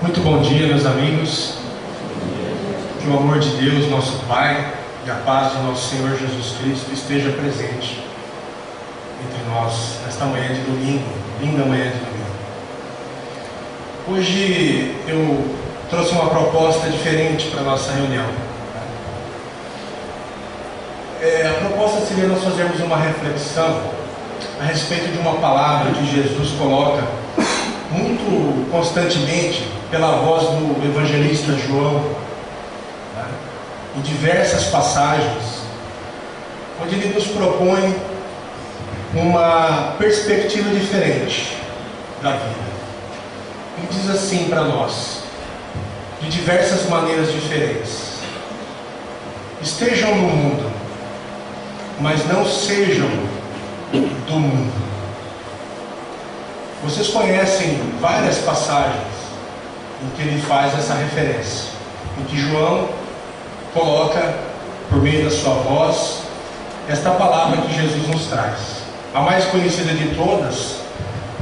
Muito bom dia, meus amigos. Que o amor de Deus, nosso Pai, e a paz de nosso Senhor Jesus Cristo esteja presente entre nós nesta manhã de domingo, linda manhã de domingo. Hoje eu trouxe uma proposta diferente para a nossa reunião. A proposta seria nós fazermos uma reflexão a respeito de uma palavra que Jesus coloca muito constantemente pela voz do evangelista João, em diversas passagens, onde ele nos propõe uma perspectiva diferente da vida. Ele diz assim para nós, de diversas maneiras diferentes: estejam no mundo, mas não sejam do mundo. Vocês conhecem várias passagens em que ele faz essa referência, em que João coloca, por meio da sua voz, esta palavra que Jesus nos traz. A mais conhecida de todas,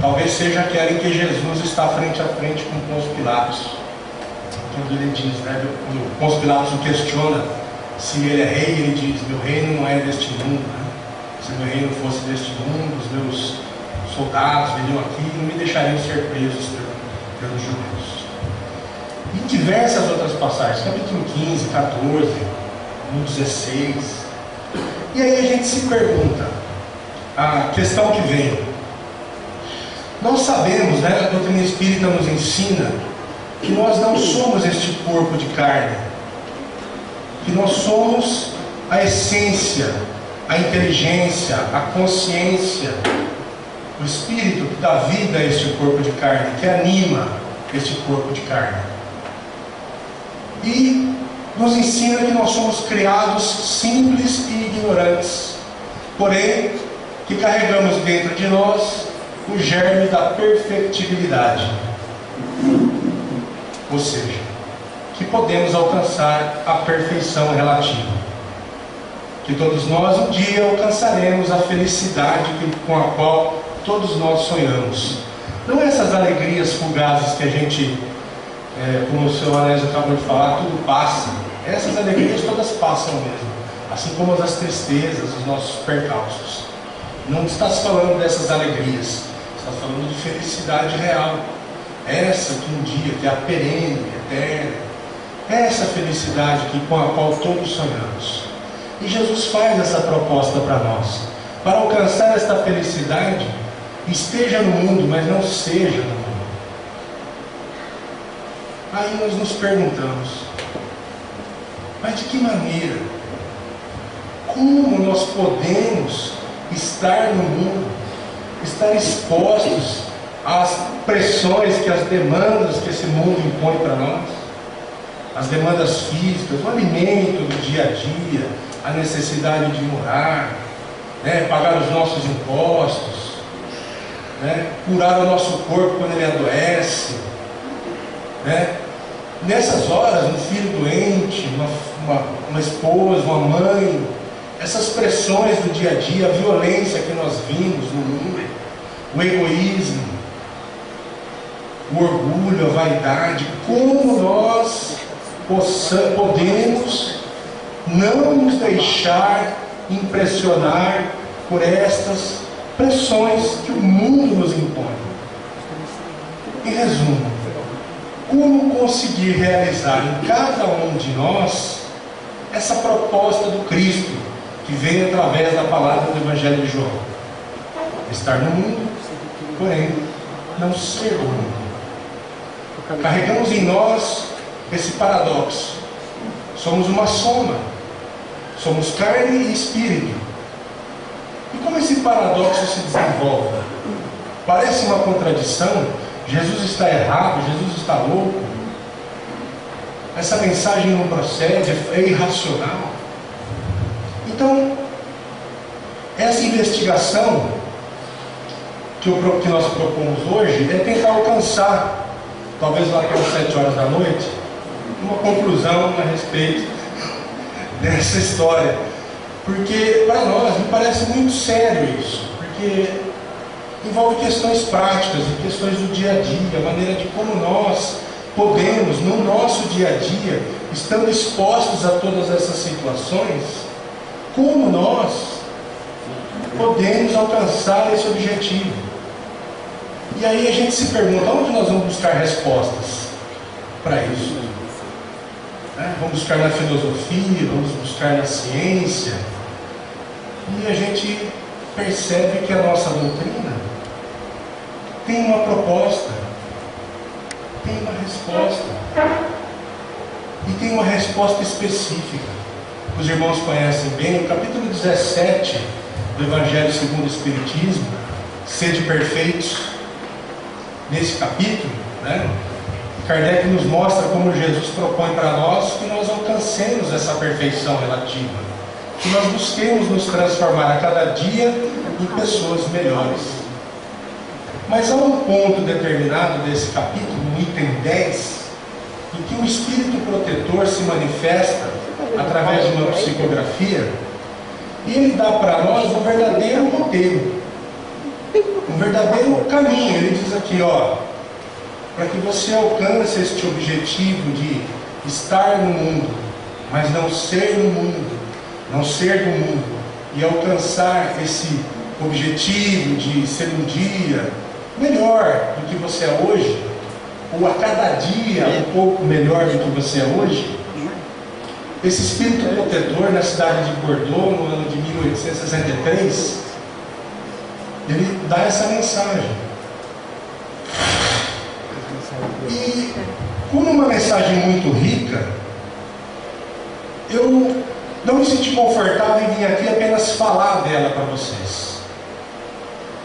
talvez seja aquela em que Jesus está frente a frente com Pôncio Pilatos. Quando ele diz, quando Pôncio Pilatos o questiona se ele é rei, ele diz: meu reino não é deste mundo, Se meu reino fosse deste mundo, os meus soldados viriam aqui e não me deixariam ser presos pelos judeus. E diversas outras passagens, capítulo 15, 14, 16. E aí a gente se pergunta, a questão que vem: nós sabemos, a doutrina espírita nos ensina que nós não somos este corpo de carne, que nós somos a essência, a inteligência, a consciência, o espírito que dá vida a este corpo de carne, que anima este corpo de carne. E nos ensina que nós somos criados simples e ignorantes, porém que carregamos dentro de nós o germe da perfectibilidade, ou seja, que podemos alcançar a perfeição relativa, que todos nós um dia alcançaremos a felicidade com a qual todos nós sonhamos. Não essas alegrias fugazes que a gente, como o senhor Anésio acabou de falar, tudo passa. Essas alegrias todas passam mesmo, assim como as tristezas, os nossos percalços. Não está se falando dessas alegrias, está falando de felicidade real, essa que um dia, que é a perene, eterna, essa felicidade com a qual todos sonhamos. E Jesus faz essa proposta para nós: para alcançar esta felicidade, esteja no mundo, mas não seja no mundo. Aí nós nos perguntamos: mas de que maneira? Como nós podemos estar no mundo, estar expostos às pressões, as demandas que esse mundo impõe para nós? As demandas físicas, o alimento do dia a dia, a necessidade de morar, pagar os nossos impostos, curar o nosso corpo quando ele adoece, Nessas horas, um filho doente, uma esposa, uma mãe, essas pressões do dia a dia, a violência que nós vimos no mundo, o egoísmo, o orgulho, a vaidade, como nós podemos não nos deixar impressionar por estas pressões que o mundo nos impõe? Em resumo, como conseguir realizar em cada um de nós essa proposta do Cristo que vem através da palavra do Evangelho de João? Estar no mundo, porém não ser o mundo. Carregamos em nós esse paradoxo. Somos uma soma, somos carne e espírito. E como esse paradoxo se desenvolve? Parece uma contradição. Jesus está errado, Jesus está louco, essa mensagem não procede, é irracional. Então, essa investigação que nós propomos hoje é tentar alcançar, talvez lá pelas 7 horas da noite, uma conclusão a respeito dessa história, porque para nós me parece muito sério isso, porque envolve questões práticas e questões do dia a dia, a maneira de como nós podemos, no nosso dia a dia, estando expostos a todas essas situações, como nós podemos alcançar esse objetivo? E aí a gente se pergunta, onde nós vamos buscar respostas para isso? Vamos buscar na filosofia, vamos buscar na ciência, e a gente percebe que a nossa doutrina tem uma proposta, tem uma resposta, e tem uma resposta específica. Os irmãos conhecem bem o capítulo 17 do Evangelho segundo o Espiritismo, sede perfeitos. Nesse capítulo, Kardec nos mostra como Jesus propõe para nós que nós alcancemos essa perfeição relativa, que nós busquemos nos transformar a cada dia em pessoas melhores. Mas há um ponto determinado desse capítulo, no item 10, em que o Espírito Protetor se manifesta através de uma psicografia, e ele dá para nós um verdadeiro roteiro, um verdadeiro caminho. Ele diz aqui, para que você alcance este objetivo de estar no mundo, mas não ser no mundo, não ser do mundo, e alcançar esse objetivo de ser um dia melhor do que você é hoje, ou a cada dia um pouco melhor do que você é hoje, esse Espírito Protetor na cidade de Bordeaux, no ano de 1863, ele dá essa mensagem. E como uma mensagem muito rica, eu não me senti confortável em vir aqui apenas falar dela para vocês,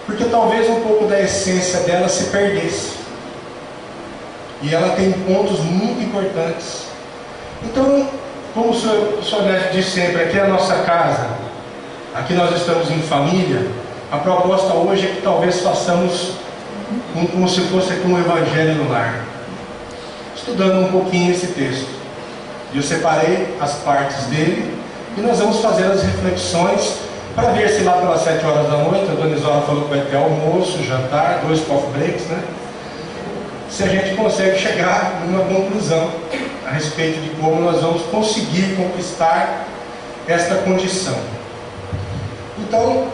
porque talvez um pouco da essência dela se perdesse, e ela tem pontos muito importantes. Então, como o senhor Neto diz sempre, aqui é a nossa casa, aqui nós estamos em família. A proposta hoje é que talvez façamos como se fosse aqui um evangelho no lar, estudando um pouquinho esse texto. Eu separei as partes dele e nós vamos fazer as reflexões para ver se lá pelas 7 horas da noite, a dona Isola falou que vai ter almoço, jantar, 2 coffee breaks, se a gente consegue chegar numa conclusão a respeito de como nós vamos conseguir conquistar esta condição. Então,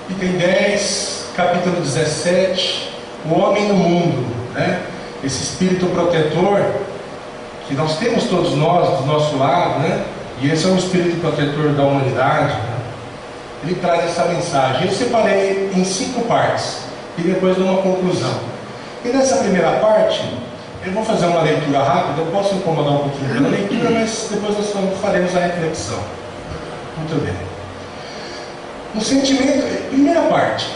item 10, capítulo 17, o homem no mundo, esse espírito protetor que nós temos todos nós do nosso lado, e esse é um espírito protetor da humanidade, ele traz essa mensagem. Eu separei em 5 partes e depois dou uma conclusão. E nessa primeira parte eu vou fazer uma leitura rápida. Eu posso incomodar um pouquinho pela leitura, mas depois nós faremos a reflexão. Muito bem. No sentimento, primeira parte,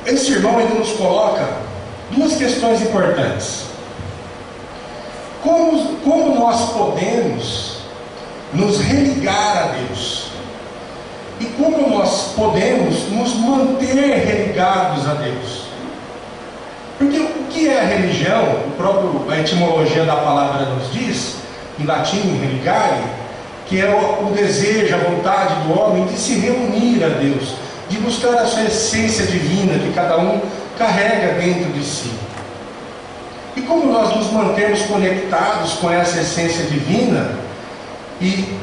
esse irmão ele nos coloca 2 questões importantes. Como nós podemos nos religar a Deus? E como nós podemos nos manter religados a Deus? Porque o que é a religião? A etimologia da palavra nos diz, em latim, religare, que é o desejo, a vontade do homem de se reunir a Deus, de buscar a sua essência divina que cada um carrega dentro de si. E como nós nos mantemos conectados com essa essência divina e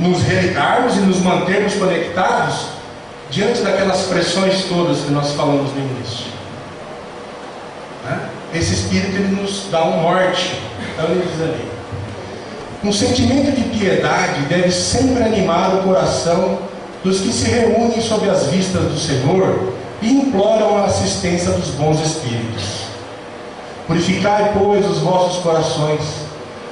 nos religarmos e nos mantermos conectados diante daquelas pressões todas que nós falamos no início? Esse Espírito ele nos dá um norte. Então ele diz ali: um sentimento de piedade deve sempre animar o coração dos que se reúnem sob as vistas do Senhor e imploram a assistência dos bons Espíritos. Purificai, pois, os vossos corações,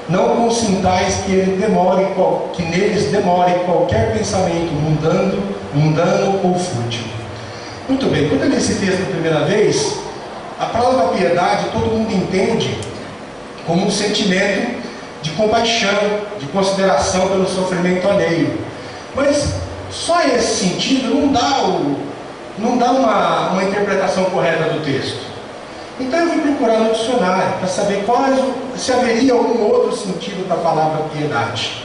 não consintais que neles demore qualquer pensamento mundano ou fútil. Muito bem, quando eu li esse texto a primeira vez, a palavra piedade todo mundo entende como um sentimento de compaixão, de consideração pelo sofrimento alheio. Mas só esse sentido não dá uma interpretação correta do texto. Então eu fui procurar no dicionário para saber se haveria algum outro sentido para a palavra piedade.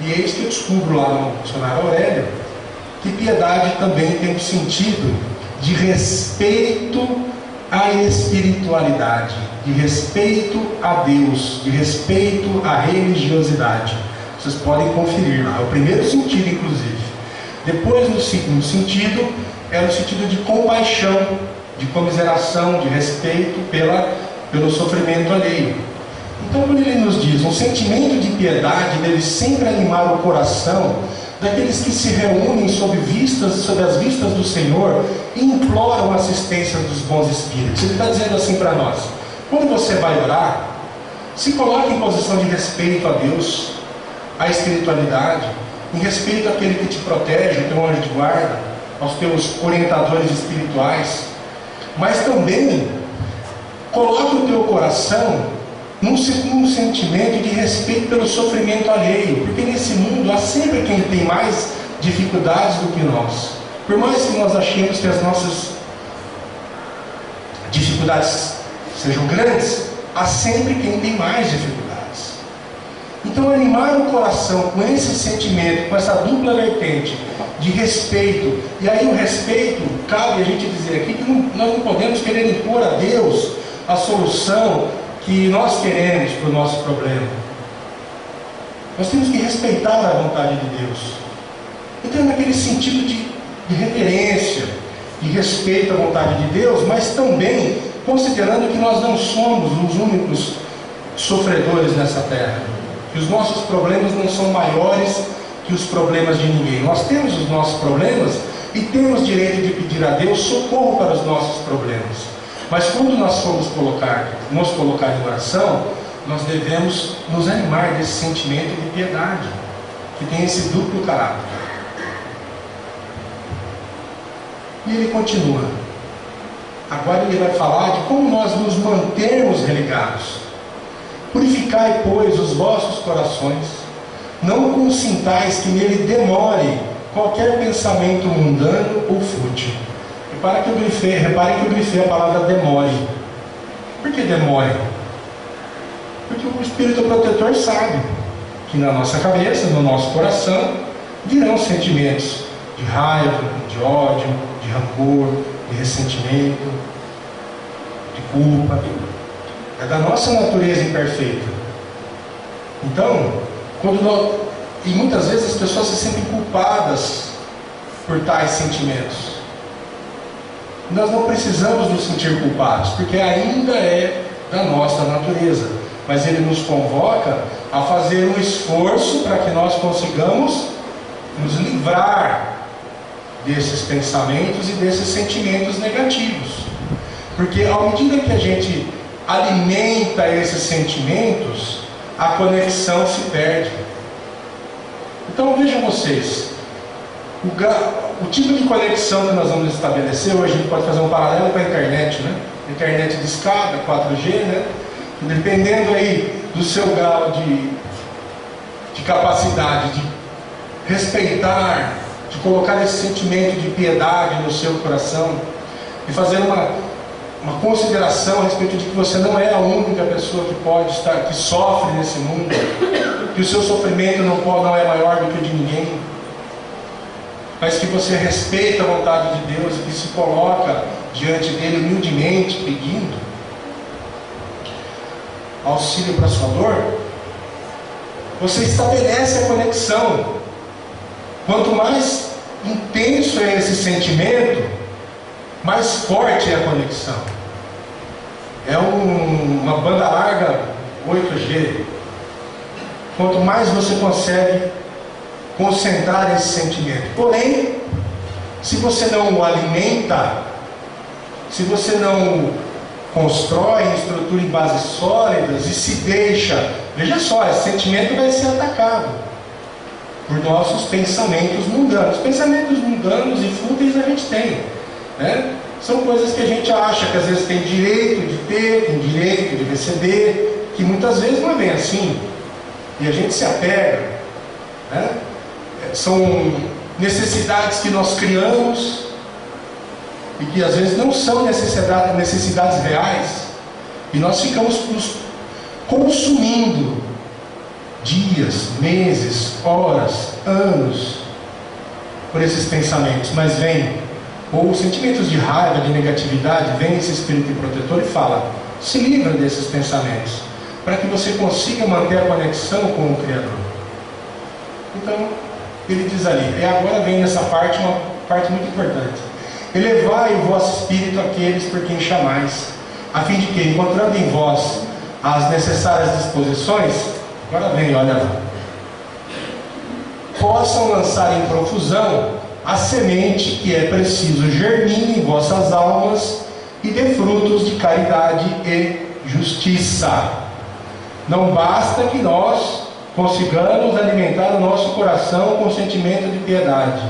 E eis que eu descubro lá no dicionário Aurélio que piedade também tem o sentido de respeito à espiritualidade, de respeito a Deus, de respeito à religiosidade. Vocês podem conferir lá, é o primeiro sentido, inclusive. Depois, no segundo sentido, é no sentido de compaixão, de comiseração, de respeito pelo sofrimento alheio. Então, quando ele nos diz um sentimento de piedade, deve sempre animar o coração daqueles que se reúnem sob as vistas do Senhor e imploram a assistência dos bons espíritos. Ele está dizendo assim para nós: quando você vai orar, se coloque em posição de respeito a Deus, à espiritualidade, em respeito àquele que te protege, o teu anjo de guarda, aos teus orientadores espirituais, mas também coloque o teu coração num sentimento de respeito pelo sofrimento alheio, porque nesse mundo há sempre quem tem mais dificuldades do que nós. Por mais que nós achemos que as nossas dificuldades sejam grandes, há sempre quem tem mais dificuldades. Então, animar o coração com esse sentimento, com essa dupla vertente de respeito, e aí o respeito, cabe a gente dizer aqui que nós não podemos querer impor a Deus a solução que nós queremos para o nosso problema. Nós temos que respeitar a vontade de Deus. Então, naquele sentido de reverência, de respeito à vontade de Deus, mas também considerando que nós não somos os únicos sofredores nessa terra, que os nossos problemas não são maiores que os problemas de ninguém. Nós temos os nossos problemas e temos direito de pedir a Deus socorro para os nossos problemas. Mas quando nós formos nos colocar em oração, nós devemos nos animar desse sentimento de piedade, que tem esse duplo caráter. E ele continua. Agora ele vai falar de como nós nos mantermos religados. Purificai, pois, os vossos corações, não consintais que nele demore qualquer pensamento mundano ou fútil. Reparem que eu grifei a palavra demore. Por que demore? Porque o Espírito Protetor sabe que na nossa cabeça, no nosso coração, virão sentimentos de raiva, de ódio, de rancor, de ressentimento, de culpa. É da nossa natureza imperfeita. Então, e muitas vezes as pessoas se sentem culpadas por tais sentimentos. Nós não precisamos nos sentir culpados, porque ainda é da nossa natureza. Mas ele nos convoca a fazer um esforço para que nós consigamos nos livrar desses pensamentos e desses sentimentos negativos. Porque à medida que a gente alimenta esses sentimentos, a conexão se perde. Então vejam vocês, o tipo de conexão que nós vamos estabelecer hoje, a gente pode fazer um paralelo com a internet, né? Internet de escada, 4G, né? Dependendo aí do seu grau de capacidade de respeitar, de colocar esse sentimento de piedade no seu coração e fazer uma consideração a respeito de que você não é a única pessoa que sofre nesse mundo, que o seu sofrimento não é maior do que o de ninguém, mas que você respeita a vontade de Deus e que se coloca diante dele humildemente, pedindo auxílio para a sua dor, você estabelece a conexão. Quanto mais intenso é esse sentimento, mais forte é a conexão. É uma banda larga 8G. Quanto mais você consegue concentrar esse sentimento. Porém, se você não o alimenta, se você não constrói, estrutura em bases sólidas e se deixa, veja só, esse sentimento vai ser atacado por nossos pensamentos mundanos. Pensamentos mundanos e fúteis a gente tem, né? São coisas que a gente acha que às vezes tem direito de ter, tem direito de receber, que muitas vezes não é bem assim, e a gente se apega, né? São necessidades que nós criamos e que às vezes não são necessidades reais, e nós ficamos nos consumindo dias, meses, horas, anos por esses pensamentos. Mas vem ou sentimentos de raiva, de negatividade, vem esse espírito protetor e fala: se livra desses pensamentos, para que você consiga manter a conexão com o Criador. Então, ele diz ali, e agora vem essa parte, uma parte muito importante: elevai o vosso espírito àqueles por quem chamais, a fim de que, encontrando em vós as necessárias disposições, agora vem, olha lá, possam lançar em profusão a semente que é preciso germine em vossas almas e dê frutos de caridade e justiça. Não basta que nós consigamos alimentar o nosso coração com sentimento de piedade.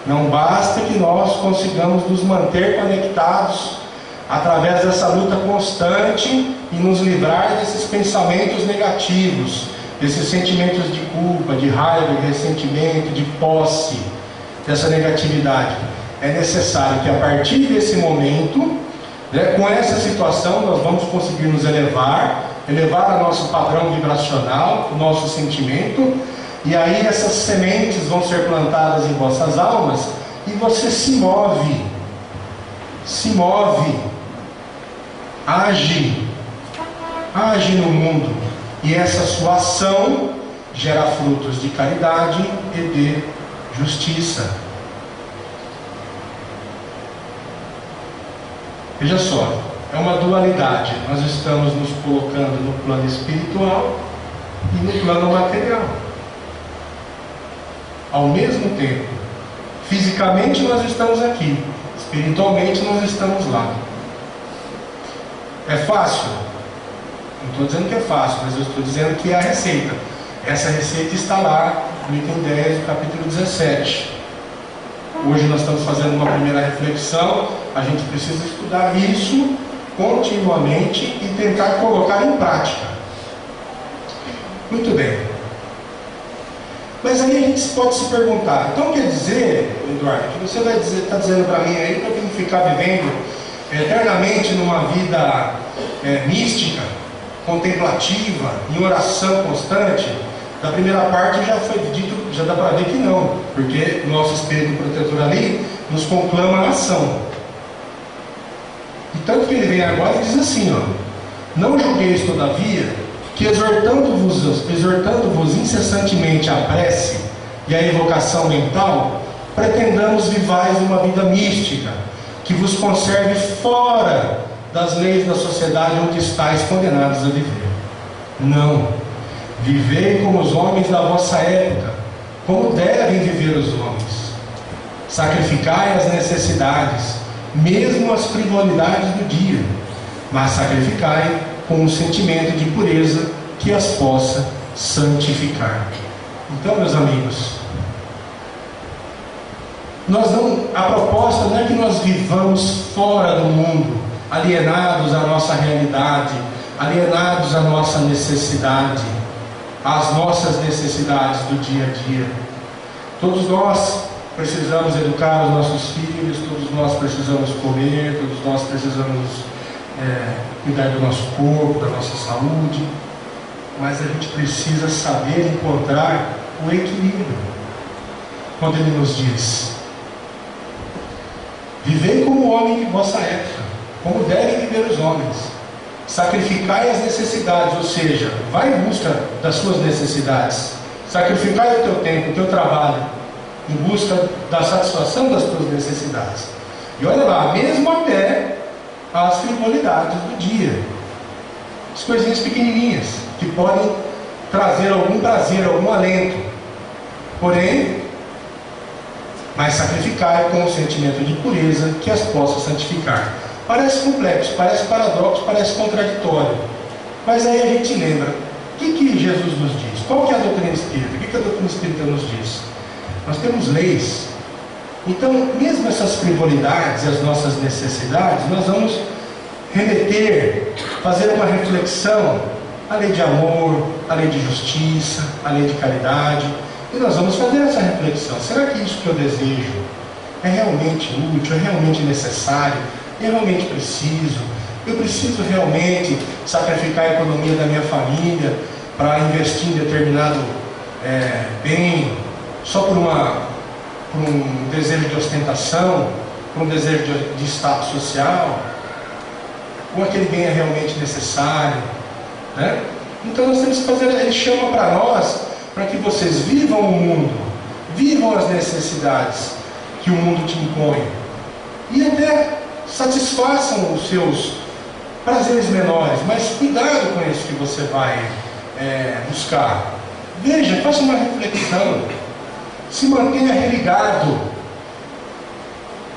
Não basta que nós consigamos nos manter conectados através dessa luta constante e nos livrar desses pensamentos negativos, desses sentimentos de culpa, de raiva, de ressentimento, de posse, dessa negatividade. É necessário que a partir desse momento, com essa situação, nós vamos conseguir nos elevar o nosso padrão vibracional, o nosso sentimento, e aí essas sementes vão ser plantadas em vossas almas, e você se move, age no mundo, e essa sua ação gera frutos de caridade e de justiça. Veja só, é uma dualidade. Nós estamos nos colocando no plano espiritual e no plano material. Ao mesmo tempo, fisicamente nós estamos aqui, espiritualmente nós estamos lá. É fácil? Não estou dizendo que é fácil, mas eu estou dizendo que é a receita. Essa receita está lá no item 10 do capítulo 17. Hoje nós estamos fazendo uma primeira reflexão. A gente precisa estudar isso continuamente e tentar colocar em prática. Muito bem. Mas aí a gente pode se perguntar, então quer dizer, Eduardo, que você está dizendo para mim aí que eu tenho que ficar vivendo eternamente numa vida mística, contemplativa, em oração constante? Da primeira parte já foi dito, já dá para ver que não, porque o nosso espírito protetor ali nos conclama a ação. E tanto que ele vem agora e diz assim, ó: não julgueis todavia que exortando-vos incessantemente a prece e a evocação mental, pretendamos vivais uma vida mística, que vos conserve fora das leis da sociedade onde estáis condenados a viver. Não. Vivei como os homens da vossa época, como devem viver os homens. Sacrificai as necessidades, mesmo as frivolidades do dia, mas sacrificai com um sentimento de pureza que as possa santificar. Então, meus amigos, a proposta não é que nós vivamos fora do mundo, alienados à nossa realidade, alienados à nossa necessidade, às nossas necessidades do dia a dia. Todos nós precisamos educar os nossos filhos, todos nós precisamos comer, todos nós precisamos cuidar do nosso corpo, da nossa saúde, mas a gente precisa saber encontrar o equilíbrio. Quando ele nos diz: vivei como o homem de vossa época, como devem viver os homens. Sacrificai as necessidades, ou seja, vai em busca das suas necessidades. Sacrificai o teu tempo, o teu trabalho, em busca da satisfação das tuas necessidades. E olha lá, mesmo até as frivolidades do dia, as coisinhas pequenininhas, que podem trazer algum prazer, algum alento. Porém, mas sacrificai com um sentimento de pureza que as possa santificar. Parece complexo, parece paradoxo, parece contraditório. Mas aí a gente lembra, o que Jesus nos diz? Qual que é a doutrina espírita? O que a doutrina espírita nos diz? Nós temos leis. Então, mesmo essas frivolidades e as nossas necessidades, nós vamos remeter, fazer uma reflexão à lei de amor, à lei de justiça, à lei de caridade. E nós vamos fazer essa reflexão. Será que isso que eu desejo é realmente útil, é realmente necessário? Eu realmente preciso? Eu preciso realmente sacrificar a economia da minha família para investir em determinado bem só por um desejo de ostentação? por um desejo de status social, ou aquele bem é realmente necessário, né? Então nós temos que fazer, ele chama para nós, para que vocês vivam o mundo, vivam as necessidades que o mundo te impõe, e até satisfaçam os seus prazeres menores, mas cuidado com isso que você vai buscar. Veja, faça uma reflexão, se mantenha religado,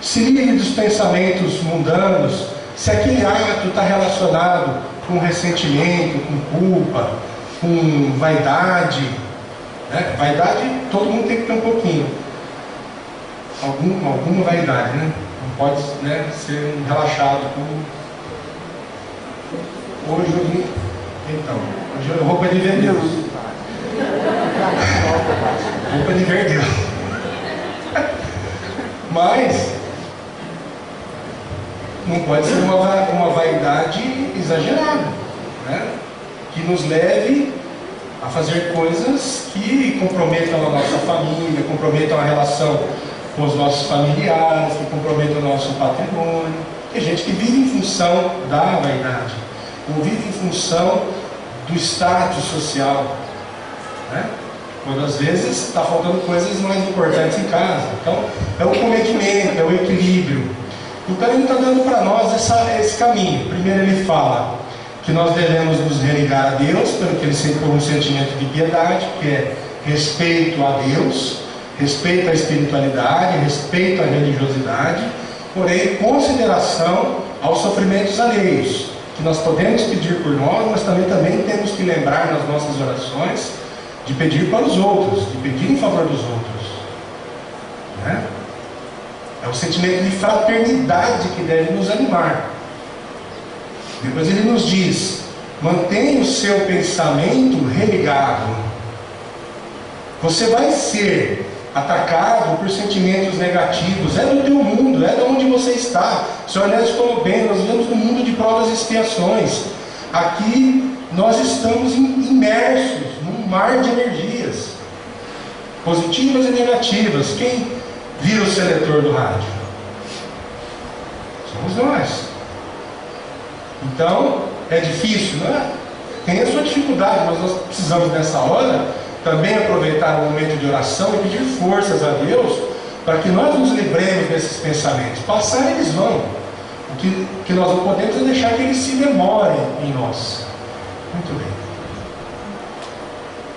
se livre dos pensamentos mundanos, se aquele ato está relacionado com ressentimento, com culpa, com vaidade, né? Vaidade todo mundo tem que ter um pouquinho, alguma vaidade, né? Não pode, né, ser relaxado com... Hoje é roupa de ver Deus. Roupa de ver Deus. Mas não pode ser uma vaidade exagerada, né? Que nos leve a fazer coisas que comprometam a nossa família, comprometam a relação com os nossos familiares, que comprometam o nosso patrimônio. Tem gente que vive em função da vaidade, ou vive em função do status social, né? Quando às vezes está faltando coisas mais importantes em casa. Então é o comedimento, é o equilíbrio. Então ele está dando para nós esse caminho. Primeiro ele fala que nós devemos nos religar a Deus por um sentimento de piedade, que é respeito a Deus, respeito à espiritualidade, respeito à religiosidade, porém consideração aos sofrimentos alheios, que nós podemos pedir por nós, mas também temos que lembrar nas nossas orações de pedir para os outros, de pedir em favor dos outros, né? É o sentimento de fraternidade que deve nos animar. Depois ele nos diz: mantenha o seu pensamento religado. Você vai ser atacado por sentimentos negativos, é do teu mundo, é de onde você está. O Senhor Elias falou bem, nós vivemos num mundo de provas e expiações. Aqui nós estamos imersos num mar de energias, positivas e negativas. Quem vira o seletor do rádio? Somos nós. Então, é difícil, não é? Tem a sua dificuldade, mas nós precisamos nessa hora também aproveitar o momento de oração e pedir forças a Deus para que nós nos livremos desses pensamentos. Passar eles vão. O que nós não podemos é deixar que eles se demorem em nós. Muito bem.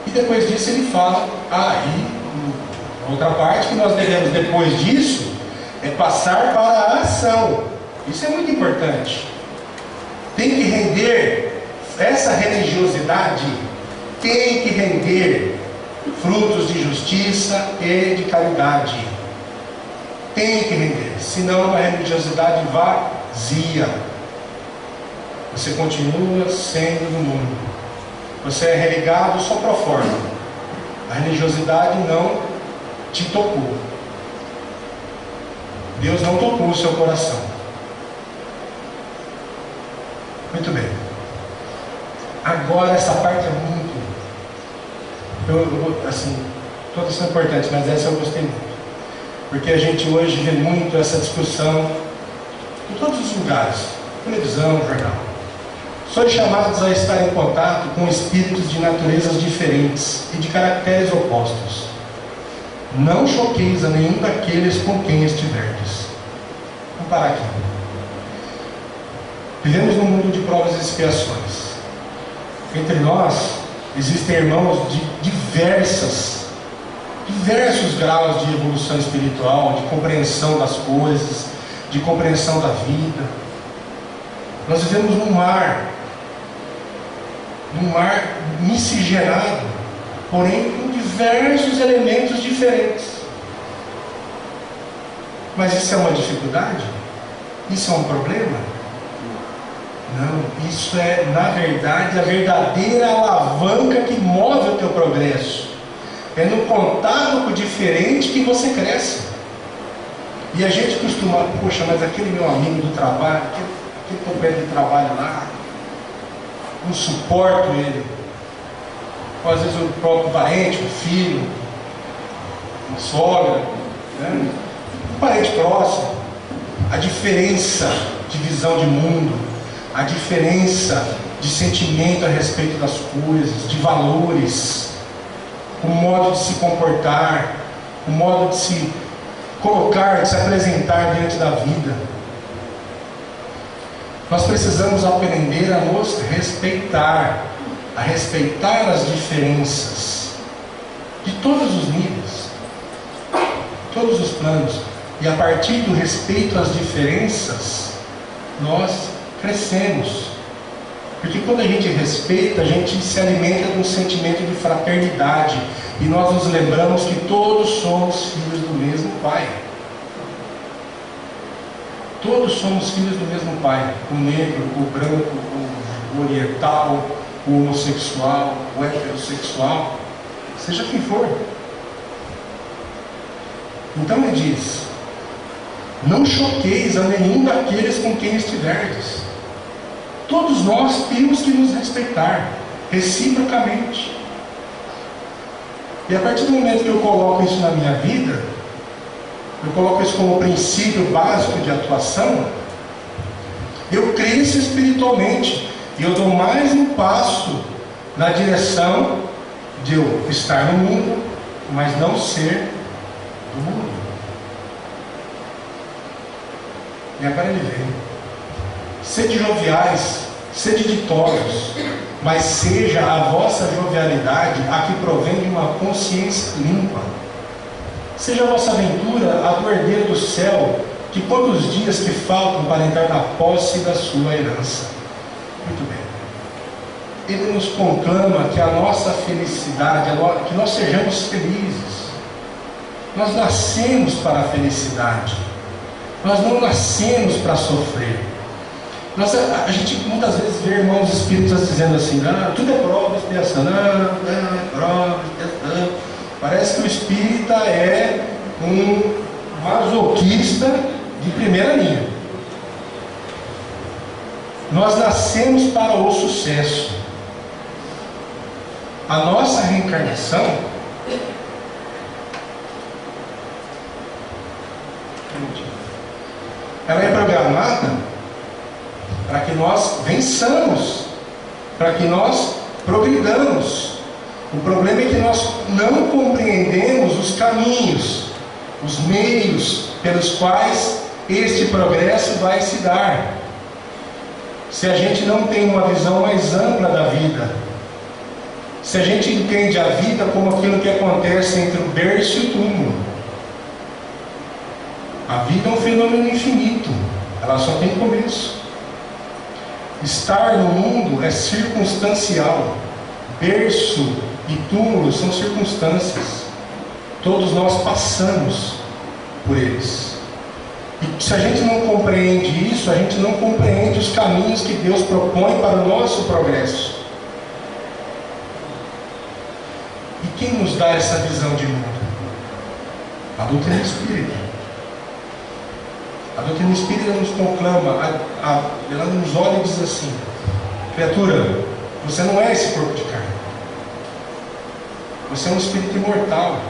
E depois disso ele fala, outra parte que nós devemos depois disso é passar para a ação. Isso é muito importante. Tem que render, essa religiosidade tem que render frutos de justiça e de caridade. Tem que render, senão é uma religiosidade vazia. Você continua sendo do mundo. Você é religado só pro forma. A religiosidade não te tocou. Deus não tocou o seu coração. Muito bem. Agora essa parte é muito... todas são importantes, mas essa eu gostei muito. Porque a gente hoje vê muito essa discussão em todos os lugares, televisão, jornal. Sois chamados a estar em contato com espíritos de naturezas diferentes e de caracteres opostos. Não choqueis a nenhum daqueles com quem estiverdes. Vamos parar aqui. Vivemos num mundo de provas e expiações. Entre nós existem irmãos de diversos graus de evolução espiritual, de compreensão das coisas, de compreensão da vida. Nós vivemos num mar miscigenado, porém com diversos elementos diferentes. Mas isso é uma dificuldade? Isso é um problema? Não, isso é, na verdade, a verdadeira alavanca que move o teu progresso. É no contato com o diferente que você cresce. E a gente costuma, poxa, mas aquele meu amigo do trabalho, aquele companheiro de trabalho lá, não suporto ele. Ou às vezes o próprio parente, um filho, uma sogra, né? Um parente próximo. diferença de visão de mundo, a diferença de sentimento a respeito das coisas, de valores, o modo de se comportar, o modo de se colocar, de se apresentar diante da vida. Nós precisamos aprender a nos respeitar, a respeitar as diferenças de todos os níveis, todos os planos. E a partir do respeito às diferenças, nós crescemos. Porque quando a gente respeita, a gente se alimenta de um sentimento de fraternidade. E nós nos lembramos que todos somos filhos do mesmo Pai. Todos somos filhos do mesmo Pai. O negro, o branco, o oriental, o homossexual, o heterossexual, seja quem for. Então ele diz: não choqueis a nenhum daqueles com quem estiverdes. Todos nós temos que nos respeitar, reciprocamente. E a partir do momento que eu coloco isso na minha vida, eu coloco isso como princípio básico de atuação, eu cresço espiritualmente, e eu dou mais um passo na direção de eu estar no mundo, mas não ser do mundo. E agora ele vem: sede joviais, sede ditosos, mas seja a vossa jovialidade a que provém de uma consciência limpa. Seja a vossa aventura a do herdeiro do céu, que quantos dias que faltam para entrar na posse da sua herança. Muito bem. Ele nos conclama que a nossa felicidade, que nós sejamos felizes. Nós nascemos para a felicidade. Nós não nascemos para sofrer. A gente muitas vezes vê irmãos espíritas dizendo assim: não, tudo é prova, expiação. Não, é prova, expiação. Parece que o espírita é um masoquista de primeira linha. Nós nascemos para o sucesso. A nossa reencarnação ela é programada para que nós vençamos, para que nós progridamos. O problema é que nós não compreendemos os caminhos, os meios pelos quais este progresso vai se dar. Se a gente não tem uma visão mais ampla da vida, se a gente entende a vida como aquilo que acontece entre o berço e o túmulo. A vida é um fenômeno infinito, ela só tem começo. Estar no mundo é circunstancial. Berço e túmulo são circunstâncias. Todos nós passamos por eles. E se a gente não compreende isso, a gente não compreende os caminhos que Deus propõe para o nosso progresso. E quem nos dá essa visão de mundo? A doutrina espírita. A doutrina espírita nos conclama, ela nos olha e diz assim: criatura, você não é esse corpo de carne. Você é um espírito imortal.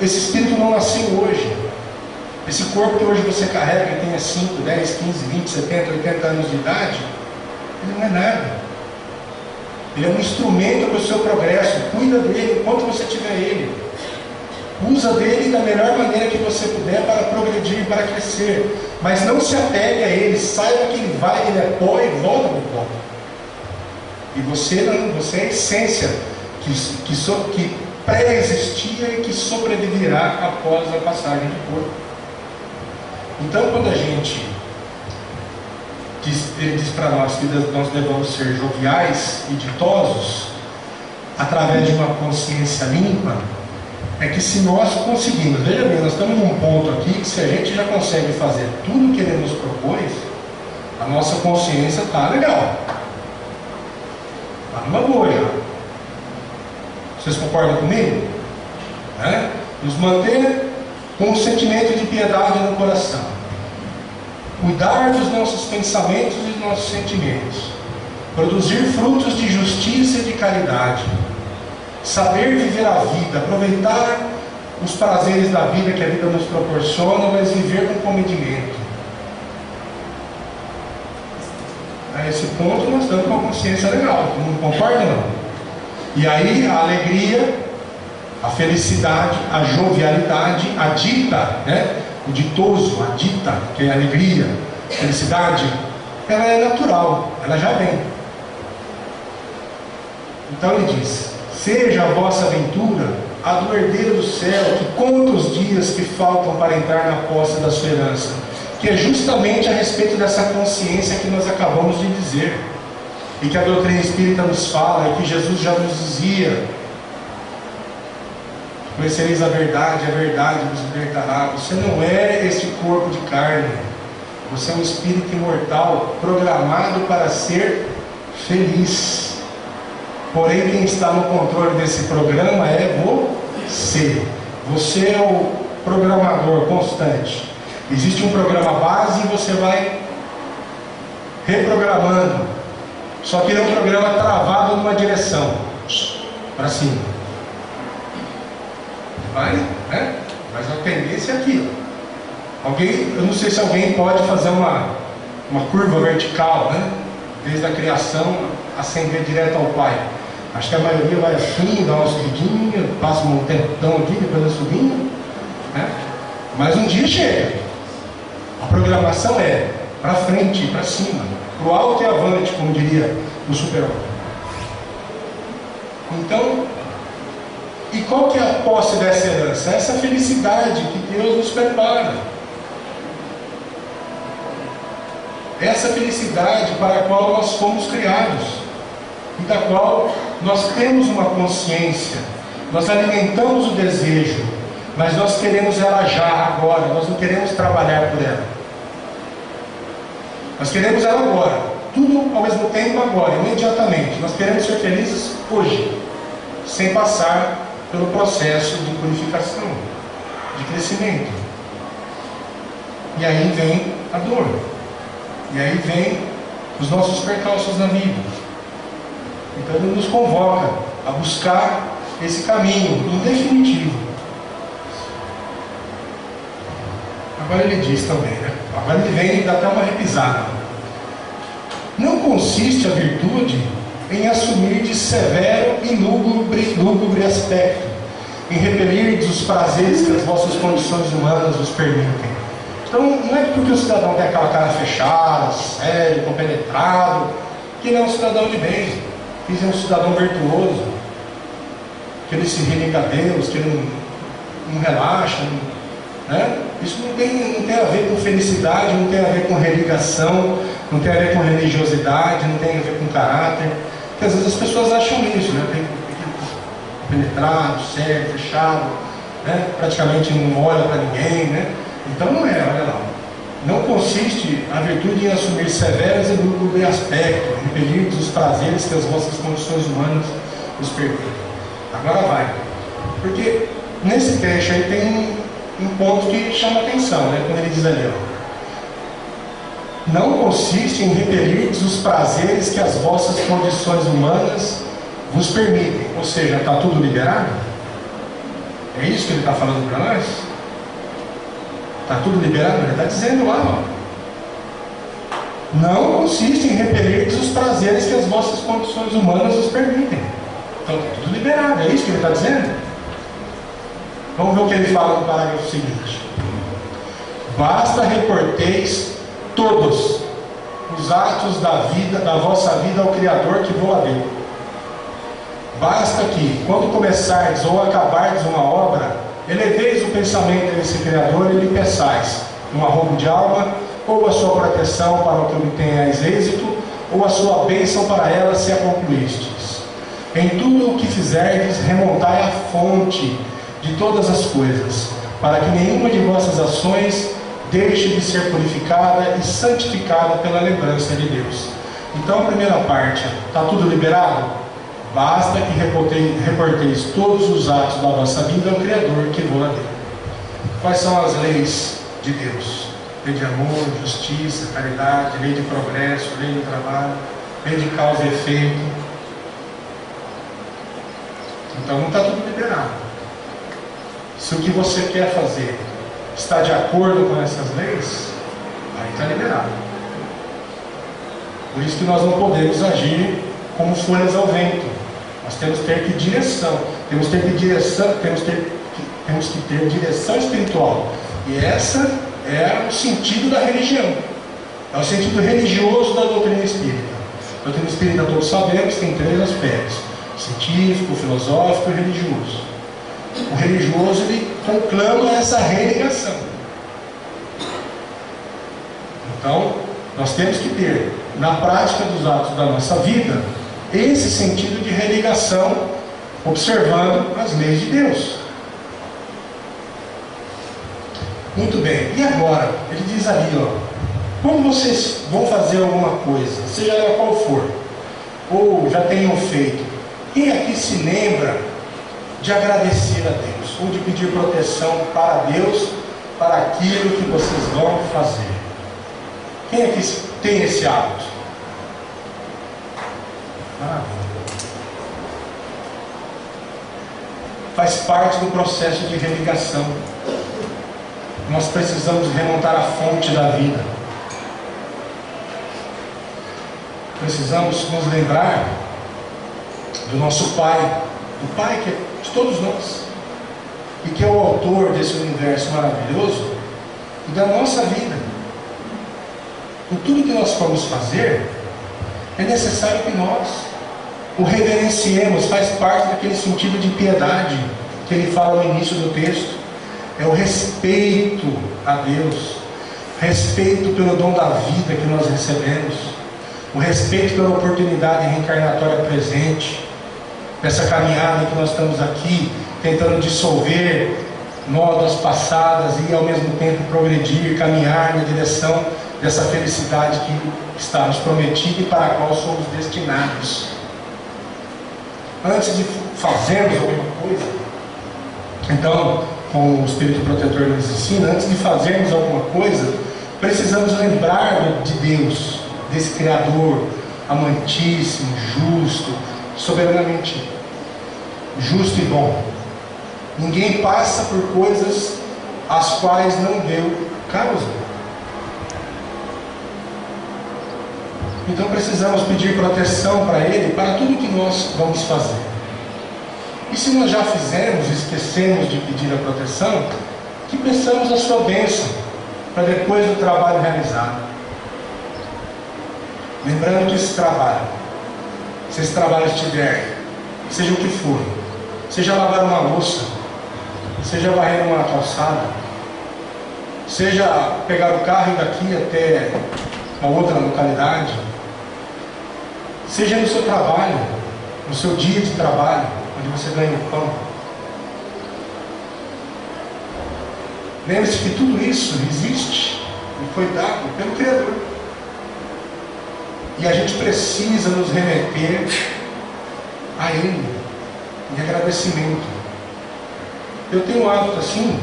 Esse espírito não nasceu hoje. Esse corpo que hoje você carrega, que tenha 5, 10, 15, 20, 70, 80 anos de idade, ele não é nada. Ele é um instrumento para o seu progresso. Cuida dele enquanto você tiver ele. Usa dele da melhor maneira que você puder para progredir, para crescer. Mas não se apegue a ele. Saiba que ele vai, ele é pó e volta para o pó. E você não, você é a essência que pré-existia e que sobreviverá após a passagem do corpo. Então, quando a gente ele diz para nós que nós devemos ser joviais e ditosos, através de uma consciência limpa, é que se nós conseguimos, veja bem, nós estamos num ponto aqui que se a gente já consegue fazer tudo o que ele nos propôs, a nossa consciência está legal, está numa boa já. Vocês concordam comigo? Nos manter com um sentimento de piedade no coração, cuidar dos nossos pensamentos e dos nossos sentimentos, produzir frutos de justiça e de caridade, saber viver a vida, aproveitar os prazeres da vida que a vida nos proporciona, mas viver com comedimento. A esse ponto nós estamos com uma consciência legal, não concorda não? E aí a alegria, a felicidade, a jovialidade, a dita, né? O ditoso, a dita, que é a alegria, a felicidade, ela é natural, ela já vem. Então ele diz: seja a vossa aventura a do herdeiro do céu, que conta os dias que faltam para entrar na posse da sua herança, que é justamente a respeito dessa consciência que nós acabamos de dizer, e que a doutrina espírita nos fala, e que Jesus já nos dizia: conhecereis a verdade vos libertará. Você não é este corpo de carne, você é um espírito imortal, programado para ser feliz. Porém, quem está no controle desse programa é você. Você é o programador constante. Existe um programa base e você vai reprogramando. Só que ele é um programa travado numa direção, para cima. Vai, né? Mas a tendência é aqui. Eu não sei se alguém pode fazer uma curva vertical, né? Desde a criação, ascender direto ao Pai. Acho que a maioria vai assim, dá uma subidinha, passa um tempão aqui, depois da subinha, né? Mas um dia chega. A programação é para frente, para cima, para o alto e avante, como diria o Super-Homem. Então, e qual que é a posse dessa herança? Essa felicidade que Deus nos prepara. Essa felicidade para a qual nós fomos criados, e da qual nós temos uma consciência, nós alimentamos o desejo, mas nós queremos ela já, agora, nós não queremos trabalhar por ela. Nós queremos ela agora, tudo ao mesmo tempo agora, imediatamente. Nós queremos ser felizes hoje, sem passar pelo processo de purificação, de crescimento. E aí vem a dor. E aí vem os nossos percalços na vida. Então ele nos convoca a buscar esse caminho, em definitivo. Agora ele diz também, né? Agora ele vem e dá até uma repisada. Não consiste a virtude em assumir de severo e lúgubre aspecto, em repelir os prazeres que as vossas condições humanas vos permitem. Então, não é porque o cidadão tem aquela cara fechada, sério, compenetrado, que ele é um cidadão de bem, que ele é um cidadão virtuoso, que ele se religa a Deus, que ele não relaxa, né? Isso não tem a ver com felicidade, não tem a ver com religação, não tem a ver com religiosidade, não tem a ver com caráter. Porque às vezes as pessoas acham isso, né? Tem penetrado, sério, fechado, né? Praticamente não olha para ninguém, né? Então não é, olha lá. Não consiste a virtude em assumir severos e lúgubre aspecto, repelir os prazeres que as vossas condições humanas os permitem. Agora vai. Porque nesse trecho aí tem um ponto que chama atenção, né? Quando ele diz ali, ó, não consiste em repelir os prazeres que as vossas condições humanas vos permitem. Ou seja, está tudo liberado? É isso que ele está falando para nós? Está tudo liberado? Ele está dizendo lá, ó. Não consiste em repelir os prazeres que as vossas condições humanas vos permitem. Então está tudo liberado, é isso que ele está dizendo? Vamos ver o que ele fala no parágrafo seguinte. Basta reporteis todos os atos da vossa vida ao Criador que vos deu. Basta que, quando começardes ou acabardes uma obra, eleveis o pensamento desse Criador e lhe peçais um arrobo de alma, ou a sua proteção para que obtenhais êxito, ou a sua bênção para ela se a concluístes. Em tudo o que fizerdes, remontai a fonte de todas as coisas, para que nenhuma de vossas ações deixe de ser purificada e santificada pela lembrança de Deus. Então a primeira parte, está tudo liberado? Basta que reporteis todos os atos da vossa vida ao Criador que vos deu. Quais são as leis de Deus? Lei de amor, justiça, caridade, lei de progresso, lei do trabalho, lei de causa e efeito. Então não está tudo liberado. Se o que você quer fazer está de acordo com essas leis, aí está liberado. Por isso que nós não podemos agir como folhas ao vento. Nós temos que ter direção. Temos que ter direção espiritual. E essa é o sentido da religião. É o sentido religioso da doutrina espírita. A doutrina espírita, todos sabemos, tem 3 aspectos: científico, filosófico e religioso. O religioso, ele conclama essa religação. Então, nós temos que ter, na prática dos atos da nossa vida, esse sentido de religação, observando as leis de Deus. Muito bem, e agora? Ele diz ali, quando vocês vão fazer alguma coisa, seja ela qual for, ou já tenham feito, quem aqui se lembra de agradecer a Deus, ou de pedir proteção para Deus, para aquilo que vocês vão fazer? Quem aqui tem esse hábito? Faz parte do processo de religação. Nós precisamos remontar a fonte da vida. Precisamos nos lembrar do nosso Pai, do Pai que é de todos nós, e que é o autor desse universo maravilhoso e da nossa vida. Em tudo que nós formos fazer, é necessário que nós o reverenciemos. Faz parte daquele sentido de piedade que ele fala no início do texto. É o respeito a Deus, respeito pelo dom da vida que nós recebemos, o respeito pela oportunidade reencarnatória presente, nessa caminhada em que nós estamos aqui, tentando dissolver nódoas passadas e ao mesmo tempo progredir, caminhar na direção dessa felicidade que está nos prometida e para a qual somos destinados. Antes de fazermos alguma coisa, então, como o Espírito Protetor nos ensina, antes de fazermos alguma coisa, precisamos lembrar de Deus, desse Criador amantíssimo, justo, soberanamente justo e bom. Ninguém passa por coisas as quais não deu causa. Então precisamos pedir proteção para Ele, para tudo que nós vamos fazer. E se nós já fizemos, esquecemos de pedir a proteção, que peçamos a sua bênção, para depois do trabalho realizado. Lembrando que esse trabalho, se esse trabalho estiver, seja o que for, seja lavar uma louça, seja varrer uma calçada, seja pegar o carro e ir daqui até uma outra localidade, seja no seu trabalho, no seu dia de trabalho, onde você ganha o pão. Lembre-se que tudo isso existe e foi dado pelo Criador. E a gente precisa nos remeter a Ele em agradecimento. Eu tenho um hábito assim,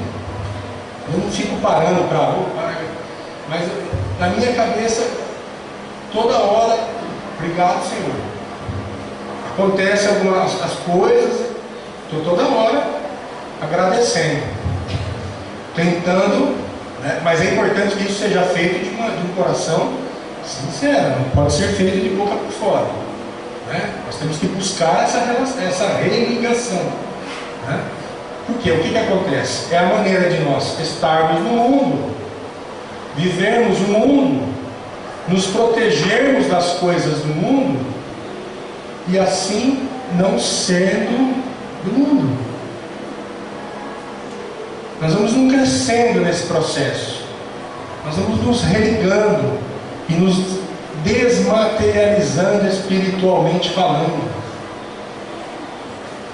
eu não fico parando para mas na minha cabeça, toda hora, obrigado, Senhor. Acontecem algumas as coisas, estou toda hora agradecendo, tentando, né? Mas é importante que isso seja feito de um coração sincero, não pode ser feito de boca por fora, né? Nós temos que buscar essa religação, né? Porque o que acontece? É a maneira de nós estarmos no mundo, vivermos o mundo, nos protegermos das coisas do mundo e assim não sendo do mundo. Nós vamos nos crescendo nesse processo, nós vamos nos religando e nos desmaterializando espiritualmente falando.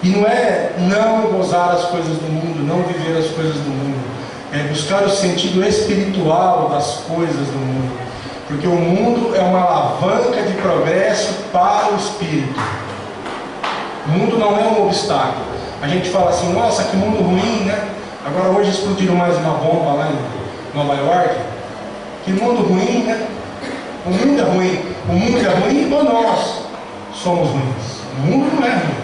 E não é não gozar as coisas do mundo, não viver as coisas do mundo, é buscar o sentido espiritual das coisas do mundo, porque o mundo é uma alavanca de progresso para o espírito. O mundo não é um obstáculo. A gente fala assim, nossa, que mundo ruim, né? Agora hoje explodiram mais uma bomba lá em Nova York. Que mundo ruim, né? O mundo é ruim. O mundo é ruim ou nós somos ruins? O mundo não é ruim.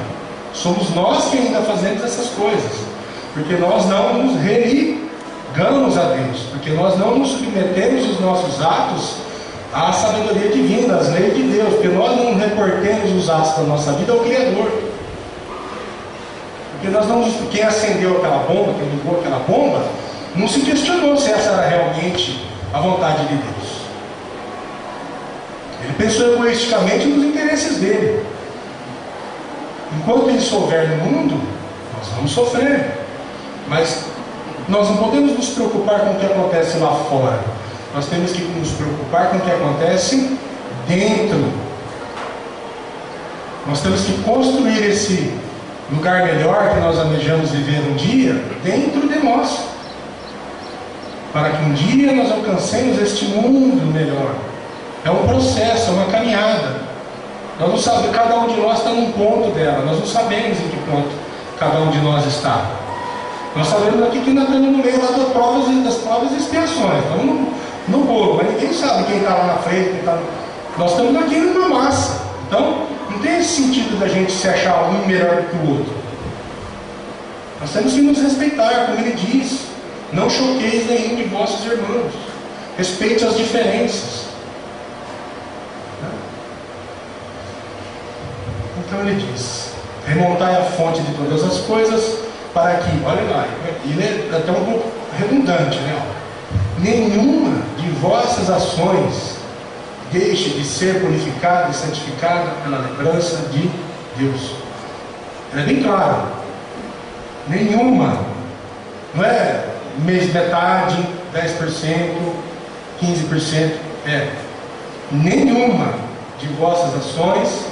Somos nós que ainda fazemos essas coisas. Porque nós não nos religamos a Deus, porque nós não nos submetemos os nossos atos à sabedoria divina, às leis de Deus, porque nós não reportemos os atos da nossa vida ao Criador. Porque nós não, quem acendeu aquela bomba, quem ligou aquela bomba, não se questionou se essa era realmente a vontade de Deus. Ele pensou egoisticamente nos interesses dele. Enquanto ele souber no mundo, nós vamos sofrer. Mas nós não podemos nos preocupar com o que acontece lá fora. Nós temos que nos preocupar com o que acontece dentro. Nós temos que construir esse lugar melhor que nós almejamos viver um dia dentro de nós, para que um dia nós alcancemos este mundo melhor. É um processo, é uma caminhada. Nós não sabemos, cada um de nós está num ponto dela. Nós não sabemos em que ponto cada um de nós está. Nós sabemos aqui que nós estamos no meio lá das provas e expiações. Estamos no bolo, mas ninguém sabe quem está lá na frente. Nós estamos aqui numa massa. Então, não tem esse sentido da gente se achar um melhor do que o outro. Nós temos que nos respeitar, como ele diz. Não choqueis nenhum de vossos irmãos. Respeite as diferenças. Então ele diz: remontai a fonte de todas as coisas, para que, olha lá, ele é até um pouco redundante, né? Nenhuma de vossas ações deixe de ser purificada e santificada pela lembrança de Deus. É bem claro. Nenhuma. Não é metade, 10%, 15%. É. Nenhuma de vossas ações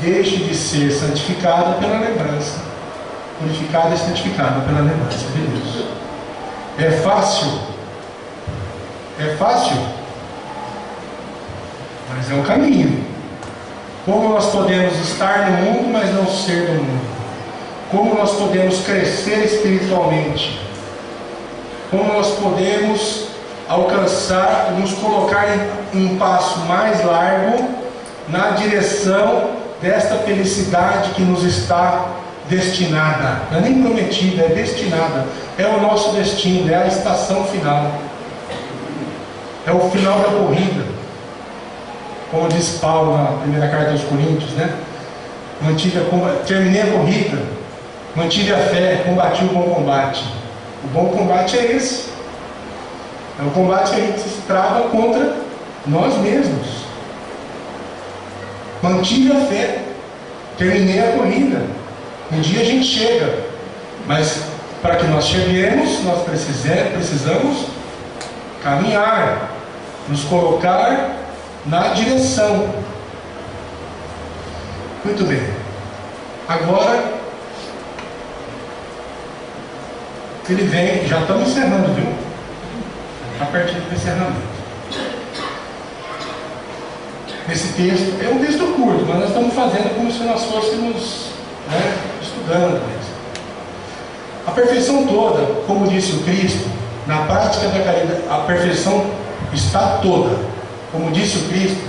deixe de ser santificada pela lembrança. Purificada e santificada pela lembrança de Deus. É fácil? É fácil? Mas é um caminho. Como nós podemos estar no mundo, mas não ser do mundo? Como nós podemos crescer espiritualmente? Como nós podemos alcançar, nos colocar em um passo mais largo na direção desta felicidade que nos está destinada? Não é nem prometida, é destinada. É o nosso destino, é a estação final. É o final da corrida. Como diz Paulo na primeira carta aos Coríntios, né? Terminei a corrida, mantive a fé, combati o bom combate. O bom combate é esse. É o combate que a gente se trava contra nós mesmos. Mantive a fé, terminei a corrida. Um dia a gente chega, mas para que nós cheguemos, nós precisamos caminhar, nos colocar na direção. Muito bem. Agora ele vem, já estamos encerrando, viu? Está pertinho do encerramento. Esse texto é um texto curto, mas nós estamos fazendo como se nós fôssemos, né, estudando mesmo. A perfeição toda, como disse o Cristo, na prática da caridade, a perfeição está toda, como disse o Cristo,